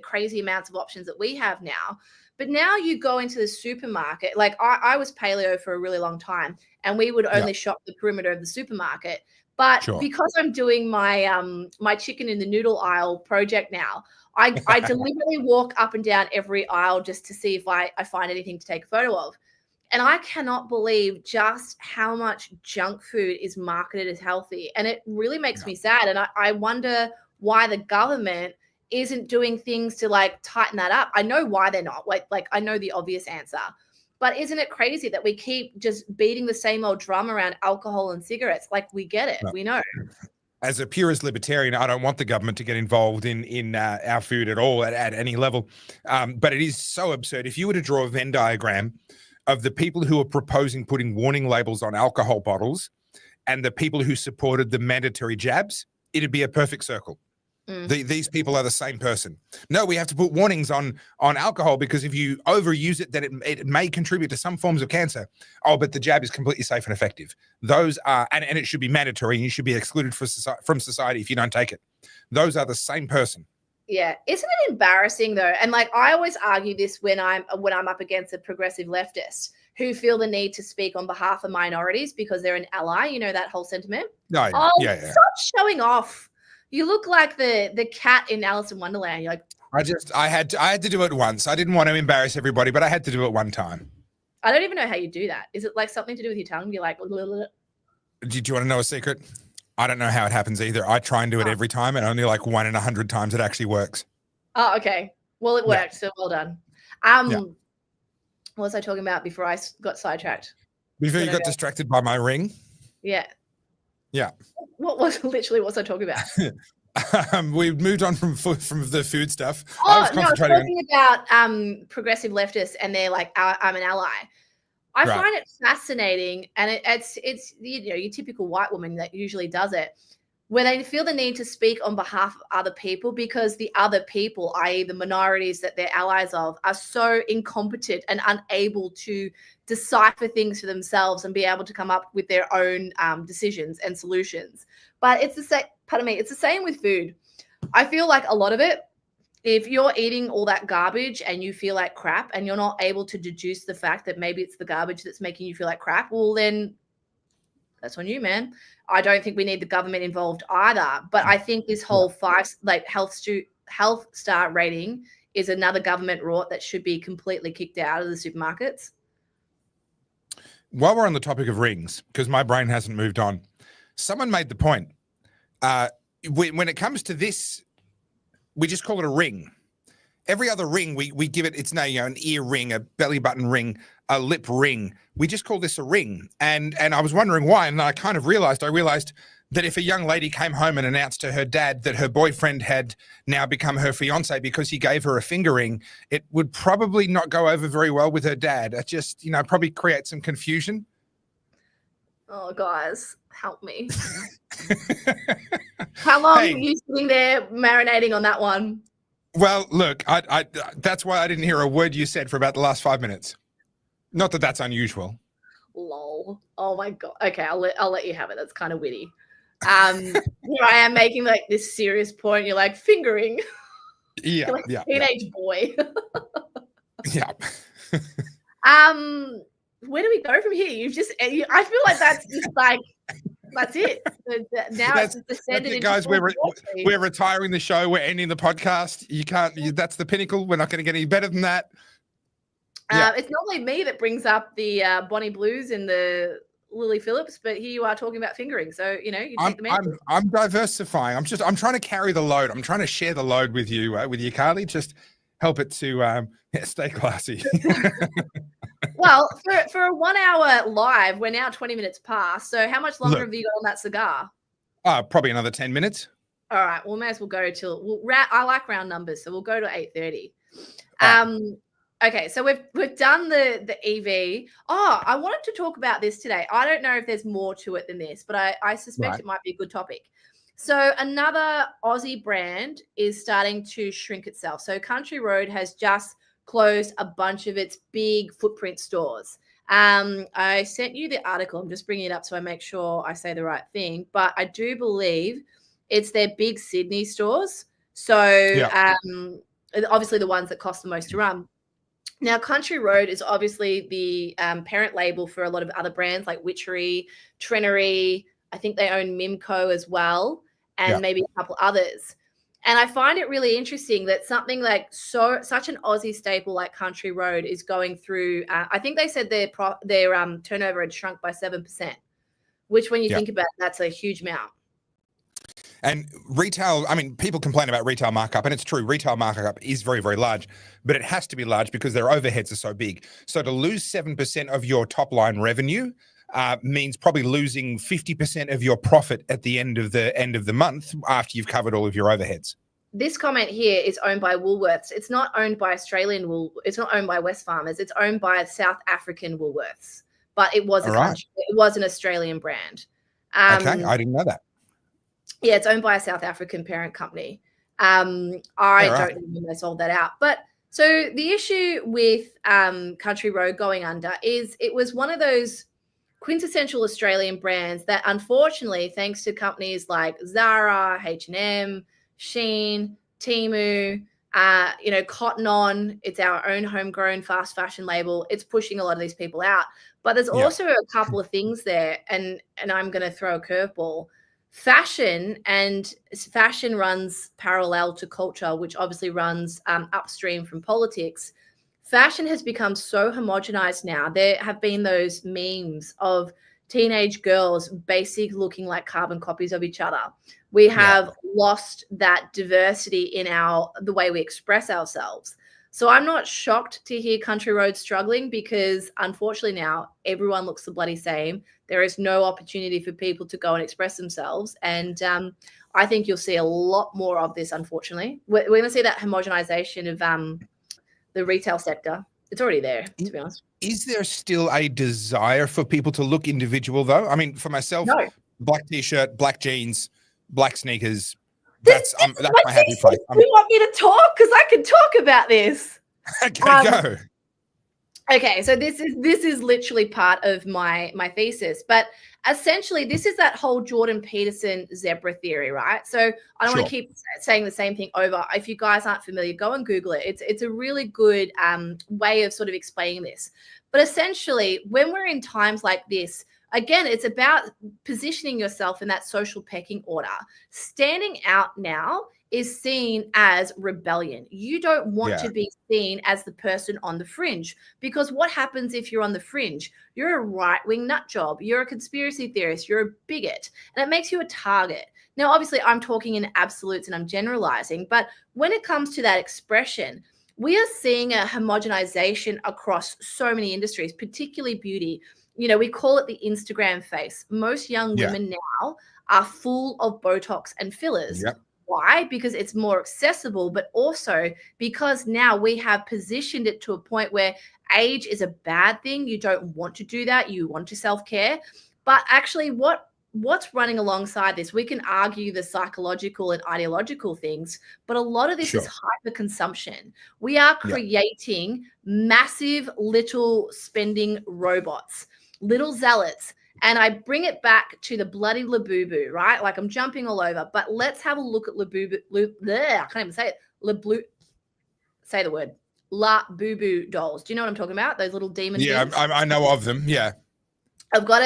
crazy amounts of options that we have now. But now you go into the supermarket. Like I was paleo for a really long time, and we would only shop the perimeter of the supermarket. But because I'm doing my my chicken in the noodle aisle project now, I deliberately walk up and down every aisle just to see if I find anything to take a photo of. And I cannot believe just how much junk food is marketed as healthy. And it really makes me sad. And I wonder why the government isn't doing things to like tighten that up. I know why they're not. Like I know the obvious answer. But isn't it crazy that we keep just beating the same old drum around alcohol and cigarettes? Like we get it. We know. As a purist libertarian, I don't want the government to get involved in our food at all at any level. But it is so absurd. If you were to draw a Venn diagram of the people who are proposing putting warning labels on alcohol bottles and the people who supported the mandatory jabs, it'd be a perfect circle. These people are the same person. No, we have to put warnings on alcohol because if you overuse it, then it may contribute to some forms of cancer. Oh, but the jab is completely safe and effective. Those are, and it should be mandatory, and you should be excluded from society if you don't take it. Those are the same person. Yeah, isn't it embarrassing though? And like I always argue this when I'm up against a progressive leftist who feel the need to speak on behalf of minorities because they're an ally. You know that whole sentiment. No, stop showing off. You look like the cat in Alice in Wonderland. You're like, I had to do it once. I didn't want to embarrass everybody, but I had to do it one time. I don't even know how you do that. Is it like something to do with your tongue? You're like, do you want to know a secret? I don't know how it happens either. I try and do it every time, and only like 1 in 100 times it actually works. Oh, okay. Well, it worked. So well done. What was I talking about before I got sidetracked? Before you got distracted by my ring? Yeah. Yeah. What was I talking about? We moved on from the food stuff. I was talking about progressive leftists, and they're like, I'm an ally. I find it fascinating, and it's you know your typical white woman that usually does it, where they feel the need to speak on behalf of other people because the other people, i.e. the minorities that they're allies of, are so incompetent and unable to decipher things for themselves and be able to come up with their own decisions and solutions. But it's the same. Pardon me. It's the same with food. I feel like a lot of it, if you're eating all that garbage and you feel like crap and you're not able to deduce the fact that maybe it's the garbage that's making you feel like crap, well, then that's on you, man. I don't think we need the government involved either. But I think this whole health star rating is another government rort that should be completely kicked out of the supermarkets. While we're on the topic of rings, because my brain hasn't moved on, someone made the point. When it comes to this, we just call it a ring. Every other ring, we give it its name, an ear ring, a belly button ring, a lip ring. We just call this a ring. And I was wondering why. And I kind of realized that if a young lady came home and announced to her dad that her boyfriend had now become her fiance because he gave her a finger ring, it would probably not go over very well with her dad. It just, probably create some confusion. Oh, guys, help me. How long are you sitting there marinating on that one? Well, look, I that's why I didn't hear a word you said for about the last 5 minutes. Not that that's unusual. Lol. Oh my God. Okay, I'll let you have it. That's kind of witty. Here I am making like this serious point. You're like fingering. Yeah, Like yeah, teenage boy. yeah. Where do we go from here? I feel like that's just like that's it. Now That's it's descended it, into guys. full We're retiring the show. We're ending the podcast. You can't. That's the pinnacle. We're not going to get any better than that. Yeah. It's normally me that brings up the Bonnie Blues and the Lily Phillips, but here you are talking about fingering. So you take the mantle. I'm diversifying. I'm trying to carry the load. I'm trying to share the load with you, Carly. Just help it to stay classy. Well, for a 1 hour live, we're now 20 minutes past. So how much longer have you got on that cigar? Probably another 10 minutes. All right. We may as well go till I like round numbers, so we'll go to 8:30. Okay, so we've done the EV. Oh, I wanted to talk about this today. I don't know if there's more to it than this, but I suspect it might be a good topic. So another Aussie brand is starting to shrink itself. So Country Road has just closed a bunch of its big footprint stores. I sent you the article. I'm just bringing it up so I make sure I say the right thing. But I do believe it's their big Sydney stores. So obviously the ones that cost the most to run. Now, Country Road is obviously the parent label for a lot of other brands like Witchery, Trenery. I think they own Mimco as well, and maybe a couple others. And I find it really interesting that something like such an Aussie staple like Country Road is going through. I think they said their turnover had shrunk by 7%, which, when you think about it, that's a huge amount. And retail, I mean, people complain about retail markup, and it's true. Retail markup is very, very large, but it has to be large because their overheads are so big. So to lose 7% of your top line revenue means probably losing 50% of your profit at the end of the month after you've covered all of your overheads. This comment here is owned by Woolworths. It's not owned by Australian Wool. It's not owned by Wesfarmers. It's owned by South African Woolworths, but it was it was an Australian brand. Okay, I didn't know that. Yeah, it's owned by a South African parent company. I don't know when they sold that out. But so the issue with Country Road going under is it was one of those quintessential Australian brands that, unfortunately, thanks to companies like Zara, H&M, Shein, Temu, Cotton On, it's our own homegrown fast fashion label. It's pushing a lot of these people out. But there's also a couple of things there, and I'm going to throw a curveball. Fashion runs parallel to culture, which obviously runs upstream from politics. Fashion has become so homogenized now. There have been those memes of teenage girls basically looking like carbon copies of each other. We have lost that diversity in the way we express ourselves. So I'm not shocked to hear Country Road struggling because, unfortunately, now everyone looks the bloody same. There is no opportunity for people to go and express themselves. And I think you'll see a lot more of this, unfortunately. We're going to see that homogenization of the retail sector. It's already there, to be honest. Is there still a desire for people to look individual, though? I mean, for myself, black T-shirt, black jeans, black sneakers. That's my happy place. You want me to talk? Because I can talk about this. Okay, go. Okay, so this is literally part of my thesis, but essentially this is that whole Jordan Peterson zebra theory, right? So I don't want to keep saying the same thing over. If you guys aren't familiar, go and Google it. It's a really good way of sort of explaining this. But essentially, when we're in times like this, again, it's about positioning yourself in that social pecking order. Standing out now is seen as rebellion. You don't want to be seen as the person on the fringe, because what happens if you're on the fringe? You're a right-wing nut job. You're a conspiracy theorist. You're a bigot, and it makes you a target. Now, obviously, I'm talking in absolutes and I'm generalizing, but when it comes to that expression, we are seeing a homogenization across so many industries, particularly beauty. We call it the Instagram face. Most young women now are full of Botox and fillers. Yep. Why? Because it's more accessible, but also because now we have positioned it to a point where age is a bad thing. You don't want to do that. You want to self-care. But actually what's running alongside this, we can argue the psychological and ideological things, but a lot of this is hyper-consumption. We are creating massive little spending robots, little zealots. And I bring it back to the bloody Labubu, right? Like I'm jumping all over, but let's have a look at Labubu. I can't even say it. Say the word. Labubu dolls. Do you know what I'm talking about? Those little demon things? I know of them. Yeah. I've got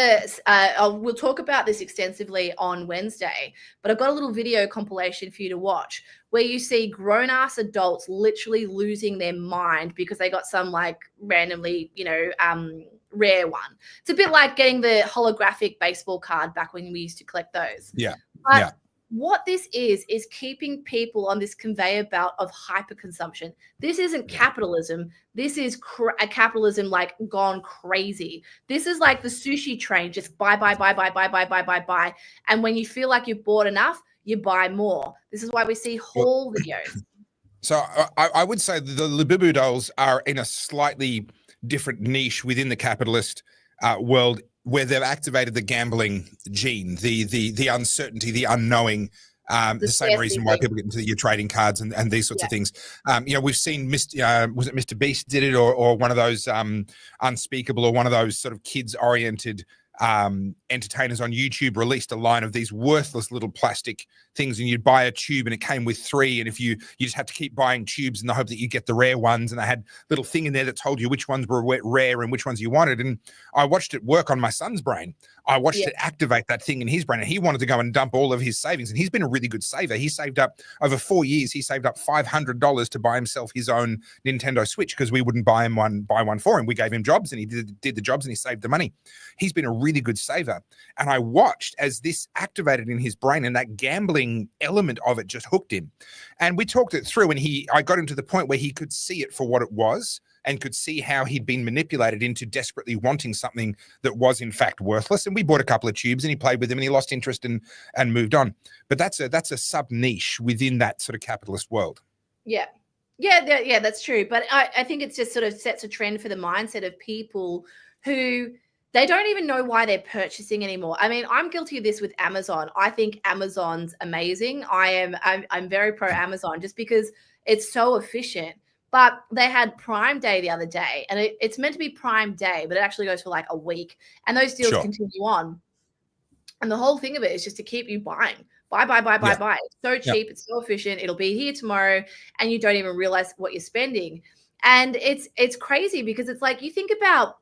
we'll talk about this extensively on Wednesday, but I've got a little video compilation for you to watch where you see grown-ass adults literally losing their mind because they got some like randomly, rare one. It's a bit like getting the holographic baseball card back when we used to collect those. Yeah. But what this is keeping people on this conveyor belt of hyperconsumption. This isn't capitalism. This is a capitalism like gone crazy. This is like the sushi train, just buy. And when you feel like you've bought enough, you buy more. This is why we see haul videos. So I would say the Labubu dolls are in a slightly different niche within the capitalist world, where they've activated the gambling gene, the uncertainty, the unknowing, the same reason why people get into your trading cards and these sorts of things. We've seen was it Mr. Beast did it, or one of those Unspeakable, or one of those sort of kids-oriented entertainers on YouTube released a line of these worthless little plastic things, and you'd buy a tube and it came with 3, and if you just had to keep buying tubes in the hope that you get the rare ones, and they had a little thing in there that told you which ones were rare and which ones you wanted. And I watched it work on my son's brain. I watched it activate that thing in his brain, and he wanted to go and dump all of his savings. And he's been a really good saver. He saved up over 4 years. He saved up $500 to buy himself his own Nintendo Switch because we wouldn't buy one for him. We gave him jobs, and he did the jobs, and he saved the money. He's been a really good saver. And I watched as this activated in his brain, and that gambling element of it just hooked him. And we talked it through, and I got him to the point where he could see it for what it was, and could see how he'd been manipulated into desperately wanting something that was in fact worthless. And we bought a couple of tubes, and he played with them, and he lost interest and moved on. But that's a sub niche within that sort of capitalist world. Yeah, that's true. But I think it just sort of sets a trend for the mindset of people who they don't even know why they're purchasing anymore. I mean, I'm guilty of this with Amazon. I think Amazon's amazing. I'm very pro Amazon just because it's so efficient. But they had Prime Day the other day, and it's meant to be Prime Day, but it actually goes for like a week, and those deals continue on. And the whole thing of it is just to keep you buying. Buy. It's so cheap. It's so efficient. It'll be here tomorrow, and you don't even realize what you're spending. And it's crazy because it's like you think about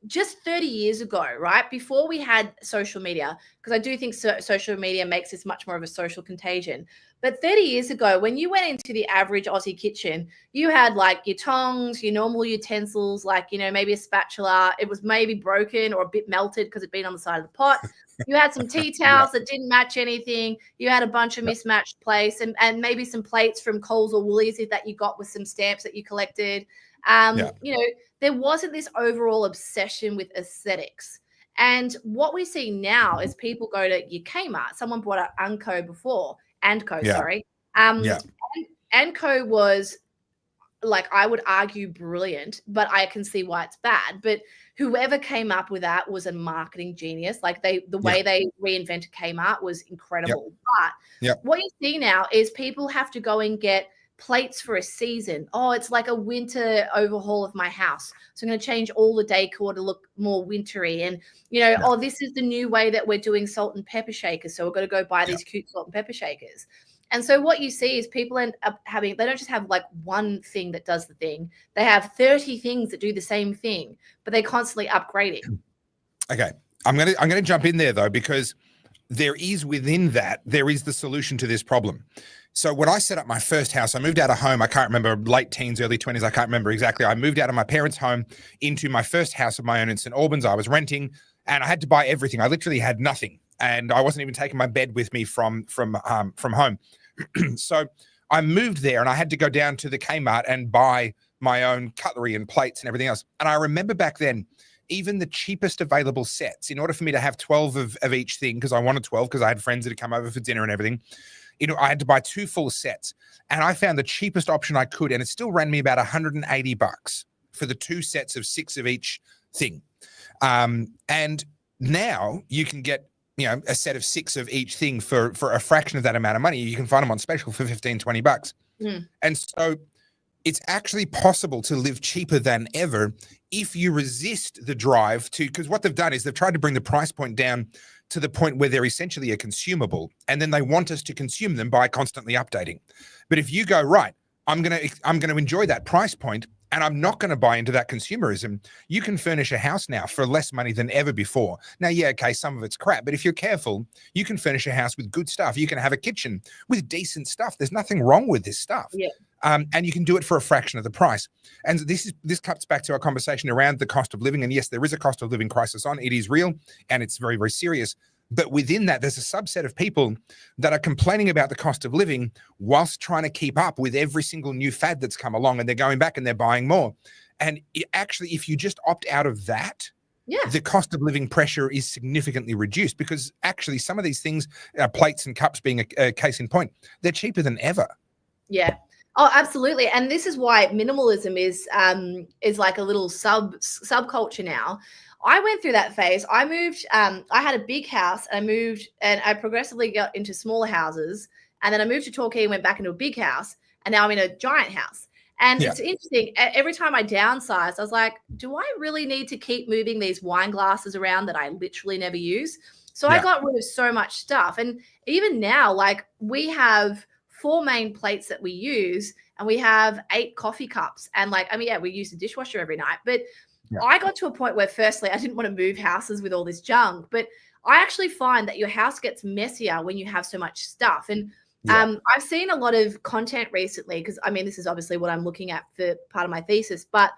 just 30 years ago, right? Before we had social media, because I do think social media makes this much more of a social contagion. But 30 years ago, when you went into the average Aussie kitchen, you had like your tongs, your normal utensils, like, maybe a spatula. It was maybe broken or a bit melted because it'd been on the side of the pot. You had some tea towels that didn't match anything. You had a bunch of mismatched plates and maybe some plates from Coles or Woolies that you got with some stamps that you collected. There wasn't this overall obsession with aesthetics. And what we see now is people go to your Kmart. Someone brought up Anco before. Sorry. Anco was, like, I would argue brilliant, but I can see why it's bad. But whoever came up with that was a marketing genius. Like the way they reinvented Kmart was incredible. But what you see now is people have to go and get plates for a season. Oh, it's like a winter overhaul of my house. So I'm going to change all the decor to look more wintry. And, oh, this is the new way that we're doing salt and pepper shakers. So we're going to go buy these cute salt and pepper shakers. And so what you see is people end up they don't just have like one thing that does the thing. They have 30 things that do the same thing, but they're constantly upgrading. Okay. I'm going to jump in there though, because there is the solution to this problem. So when I set up my first house, I moved out of home. I can't remember, late teens, early 20s. I can't remember exactly. I moved out of my parents' home into my first house of my own in St. Albans. I was renting, and I had to buy everything. I literally had nothing, and I wasn't even taking my bed with me from home. So I moved there, and I had to go down to the Kmart and buy my own cutlery and plates and everything else. And I remember back then, even the cheapest available sets, in order for me to have 12 of each thing, because I wanted 12 because I had friends that had come over for dinner and everything, I had to buy 2 full sets, and I found the cheapest option I could, and it still ran me about $180 for the 2 sets of 6 of each thing. And now you can get, a set of 6 of each thing for a fraction of that amount of money. You can find them on special for $15, $20. And so it's actually possible to live cheaper than ever if you resist the drive to, because what they've done is they've tried to bring the price point down to the point where they're essentially a consumable, and then they want us to consume them by constantly updating. But if you go, right, I'm gonna enjoy that price point, and I'm not going to buy into that consumerism. You can furnish a house now for less money than ever before. Now, yeah, okay, some of it's crap, but if you're careful, you can furnish a house with good stuff. You can have a kitchen with decent stuff. There's nothing wrong with this stuff. Yeah. And you can do it for a fraction of the price. And this cuts back to our conversation around the cost of living. And yes, there is a cost of living crisis on. It is real, and it's very, very serious. But within that, there's a subset of people that are complaining about the cost of living whilst trying to keep up with every single new fad that's come along, and they're going back and they're buying more. And actually, if you just opt out of that, the cost of living pressure is significantly reduced, because actually some of these things, plates and cups being a case in point, they're cheaper than ever. Yeah. Oh, absolutely. And this is why minimalism is like a little subculture now. I went through that phase. I moved, I had a big house, and I moved, and I progressively got into smaller houses. And then I moved to Torquay and went back into a big house. And now I'm in a giant house. And it's interesting. Every time I downsized, I was like, do I really need to keep moving these wine glasses around that I literally never use? So I got rid of so much stuff. And even now, like, we have 4 main plates that we use, and we have 8 coffee cups. And like, I mean, yeah, we use the dishwasher every night, but I got to a point where, firstly, I didn't want to move houses with all this junk, but I actually find that your house gets messier when you have so much stuff. And I've seen a lot of content recently, because I mean, this is obviously what I'm looking at for part of my thesis, but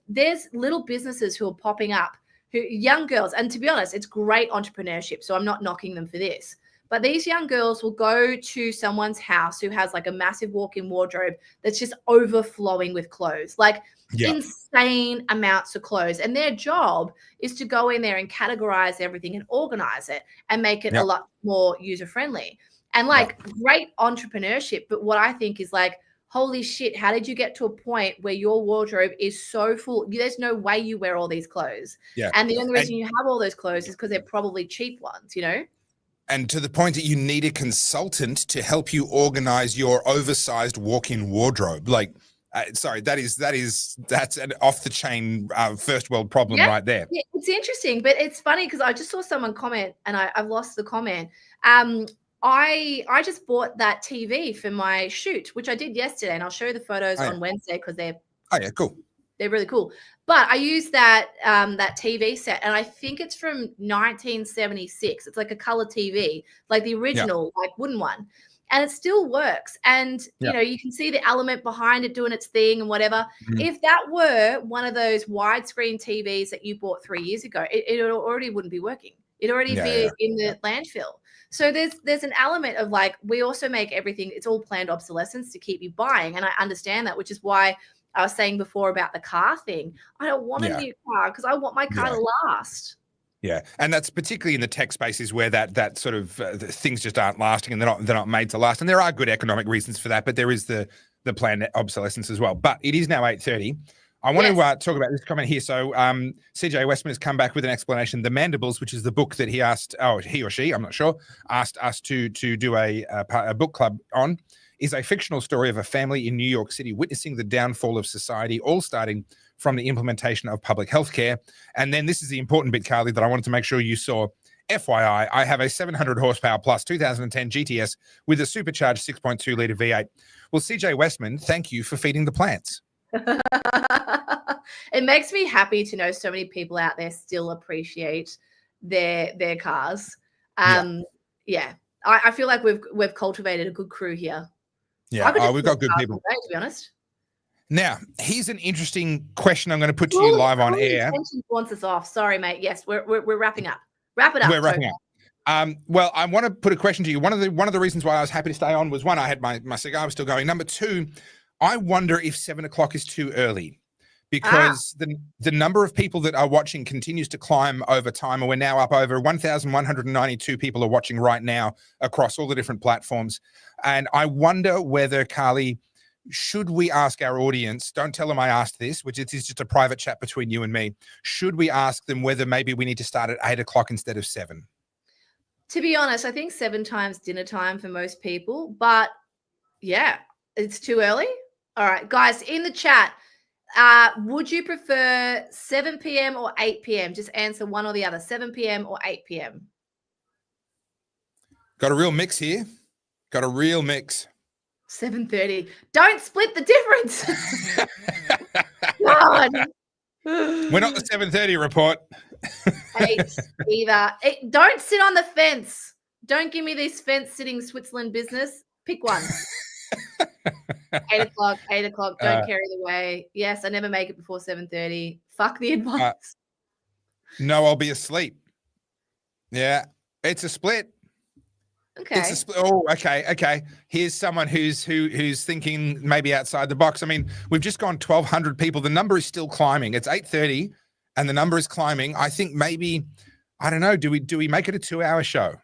there's little businesses who are popping up, young girls, and to be honest, it's great entrepreneurship, so I'm not knocking them for this. But these young girls will go to someone's house who has like a massive walk-in wardrobe that's just overflowing with clothes, like insane amounts of clothes. And their job is to go in there and categorize everything and organize it and make it a lot more user-friendly. And like great entrepreneurship. But what I think is like, holy shit, how did you get to a point where your wardrobe is so full? There's no way you wear all these clothes. Yeah. And the only reason you have all those clothes is because they're probably cheap ones, you know? And to the point that you need a consultant to help you organize your oversized walk-in wardrobe. Like, sorry, that's an off-the-chain first world problem right there. Yeah, it's interesting, but it's funny because I just saw someone comment, and I've lost the comment. I just bought that TV for my shoot, which I did yesterday, and I'll show you the photos on Wednesday because they're cool. They're really cool. But I used that that TV set, and I think it's from 1976. It's like a color TV, like the original, like wooden one, and it still works. And you know, you can see the element behind it doing its thing and whatever. If that were one of those widescreen TVs that you bought 3 years ago, it already wouldn't be working. It'd already be in the landfill. So there's an element of like, we also make everything, it's all planned obsolescence to keep you buying. And I understand that, which is why I was saying before about the car thing. I don't want a new car because I want my car to last. Yeah, and that's particularly in the tech spaces where that sort of things just aren't lasting, and they're not made to last. And there are good economic reasons for that, but there is the planned obsolescence as well. But it is now 8:30. I want to talk about this comment here. So CJ Westman has come back with an explanation. The Mandibles, which is the book that he or she, I'm not sure, asked us to do a book club on, is a fictional story of a family in New York City witnessing the downfall of society, all starting from the implementation of public health care. And then this is the important bit, Carly, that I wanted to make sure you saw. FYI, I have a 700 horsepower plus 2010 GTS with a supercharged 6.2 litre V8. Well, CJ Westman, thank you for feeding the plants. It makes me happy to know so many people out there still appreciate their cars. I feel like we've cultivated a good crew here. Yeah, we've got good people. Today, to be honest. Now, here's an interesting question I'm going to put to you live on air. Wants us off. Sorry, mate. Yes, we're wrapping up. Wrap it up. We're wrapping up. Well, I want to put a question to you. One of the reasons why I was happy to stay on was, one, I had my cigar was still going. Number two, I wonder if 7 o'clock is too early, because the number of people that are watching continues to climb over time, and we're now up over 1,192 people are watching right now across all the different platforms. And I wonder whether, Carly, should we ask our audience, don't tell them I asked this, which it is just a private chat between you and me, should we ask them whether maybe we need to start at 8 o'clock instead of 7? To be honest, I think 7 times dinner time for most people, but yeah, it's too early. All right, guys, in the chat, would you prefer 7 p.m. or 8 p.m.? Just answer one or the other, 7 p.m. or 8 p.m. Got a real mix here. Got a real mix. 7:30. Don't split the difference. God. We're not the 7:30 report. 8 either. Don't sit on the fence. Don't give me this fence-sitting Switzerland business. Pick one. 8 o'clock, 8 o'clock. Don't carry the way. Yes, I never make it before 7:30. Fuck the advice. No, I'll be asleep. Yeah, it's a split. Okay. It's a split. Oh, okay. Here's someone who's thinking maybe outside the box. I mean, we've just gone 1,200 people. The number is still climbing. It's 8:30, and the number is climbing. I think maybe, I don't know. Do we make it a 2-hour show?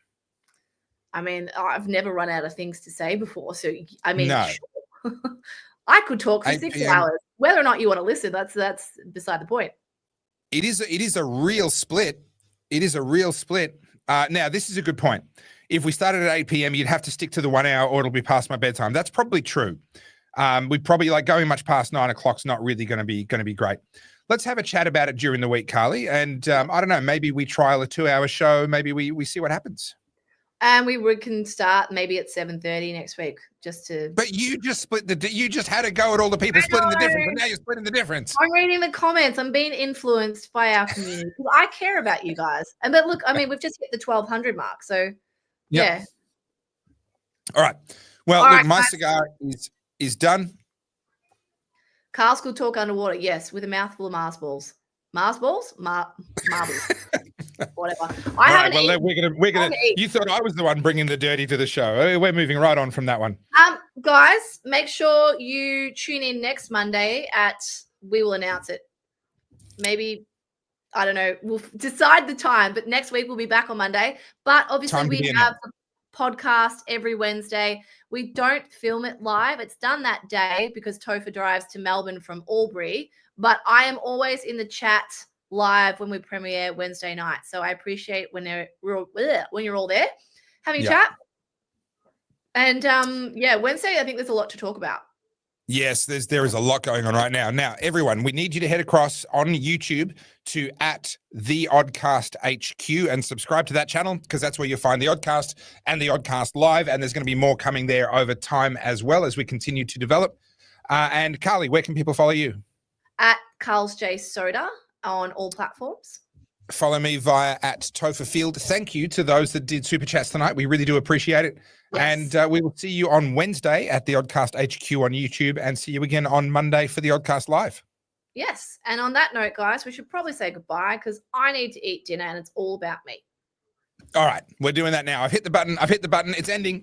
I mean, I've never run out of things to say before, so I mean, No. Sure. I could talk for 6 hours. Whether or not you want to listen, that's beside the point. It is a real split. It is a real split. Now, this is a good point. If we started at 8 p.m., you'd have to stick to the 1 hour or it'll be past my bedtime. That's probably true. We'd probably going much past 9 o'clock's not really going to be great. Let's have a chat about it during the week, Carly. And I don't know, maybe we trial a 2-hour show. Maybe we see what happens. And we can start maybe at 7:30 next week, just to. But you just you just had a go at all the people splitting the difference, and now you're splitting the difference. I'm reading the comments. I'm being influenced by our community. I care about you guys. But look, I mean, we've just hit the 1,200 mark, so yeah. All right. Well, All look, right, my guys. cigar is done. Carl's could talk underwater, yes, with a mouthful of Mars balls. Mars balls? Marbles. Whatever. We're gonna. You thought I was the one bringing the dirty to the show. We're moving right on from that one. Guys, make sure you tune in next Monday we will announce it. Maybe, I don't know, we'll decide the time, but next week we'll be back on Monday. But obviously we have a podcast every Wednesday. We don't film it live. It's done that day because Topher drives to Melbourne from Albury. But I am always in the chat live when we premiere Wednesday night. So I appreciate when you're all there having a chat. And Wednesday, I think there's a lot to talk about. Yes, there is a lot going on right now. Now, everyone, we need you to head across on YouTube to @TheOddcastHQ and subscribe to that channel because that's where you'll find the Oddcast and the Oddcast Live. And there's going to be more coming there over time as well as we continue to develop. And Carly, where can people follow you? @CarlsJSoda on all platforms. Follow me via @TopherField. Thank you to those that did super chats tonight. We really do appreciate it. Yes. And we will see you on Wednesday at the Oddcast HQ on YouTube and see you again on Monday for the Oddcast Live. Yes. And on that note, guys, we should probably say goodbye because I need to eat dinner and it's all about me. All right. We're doing that now. I've hit the button. It's ending.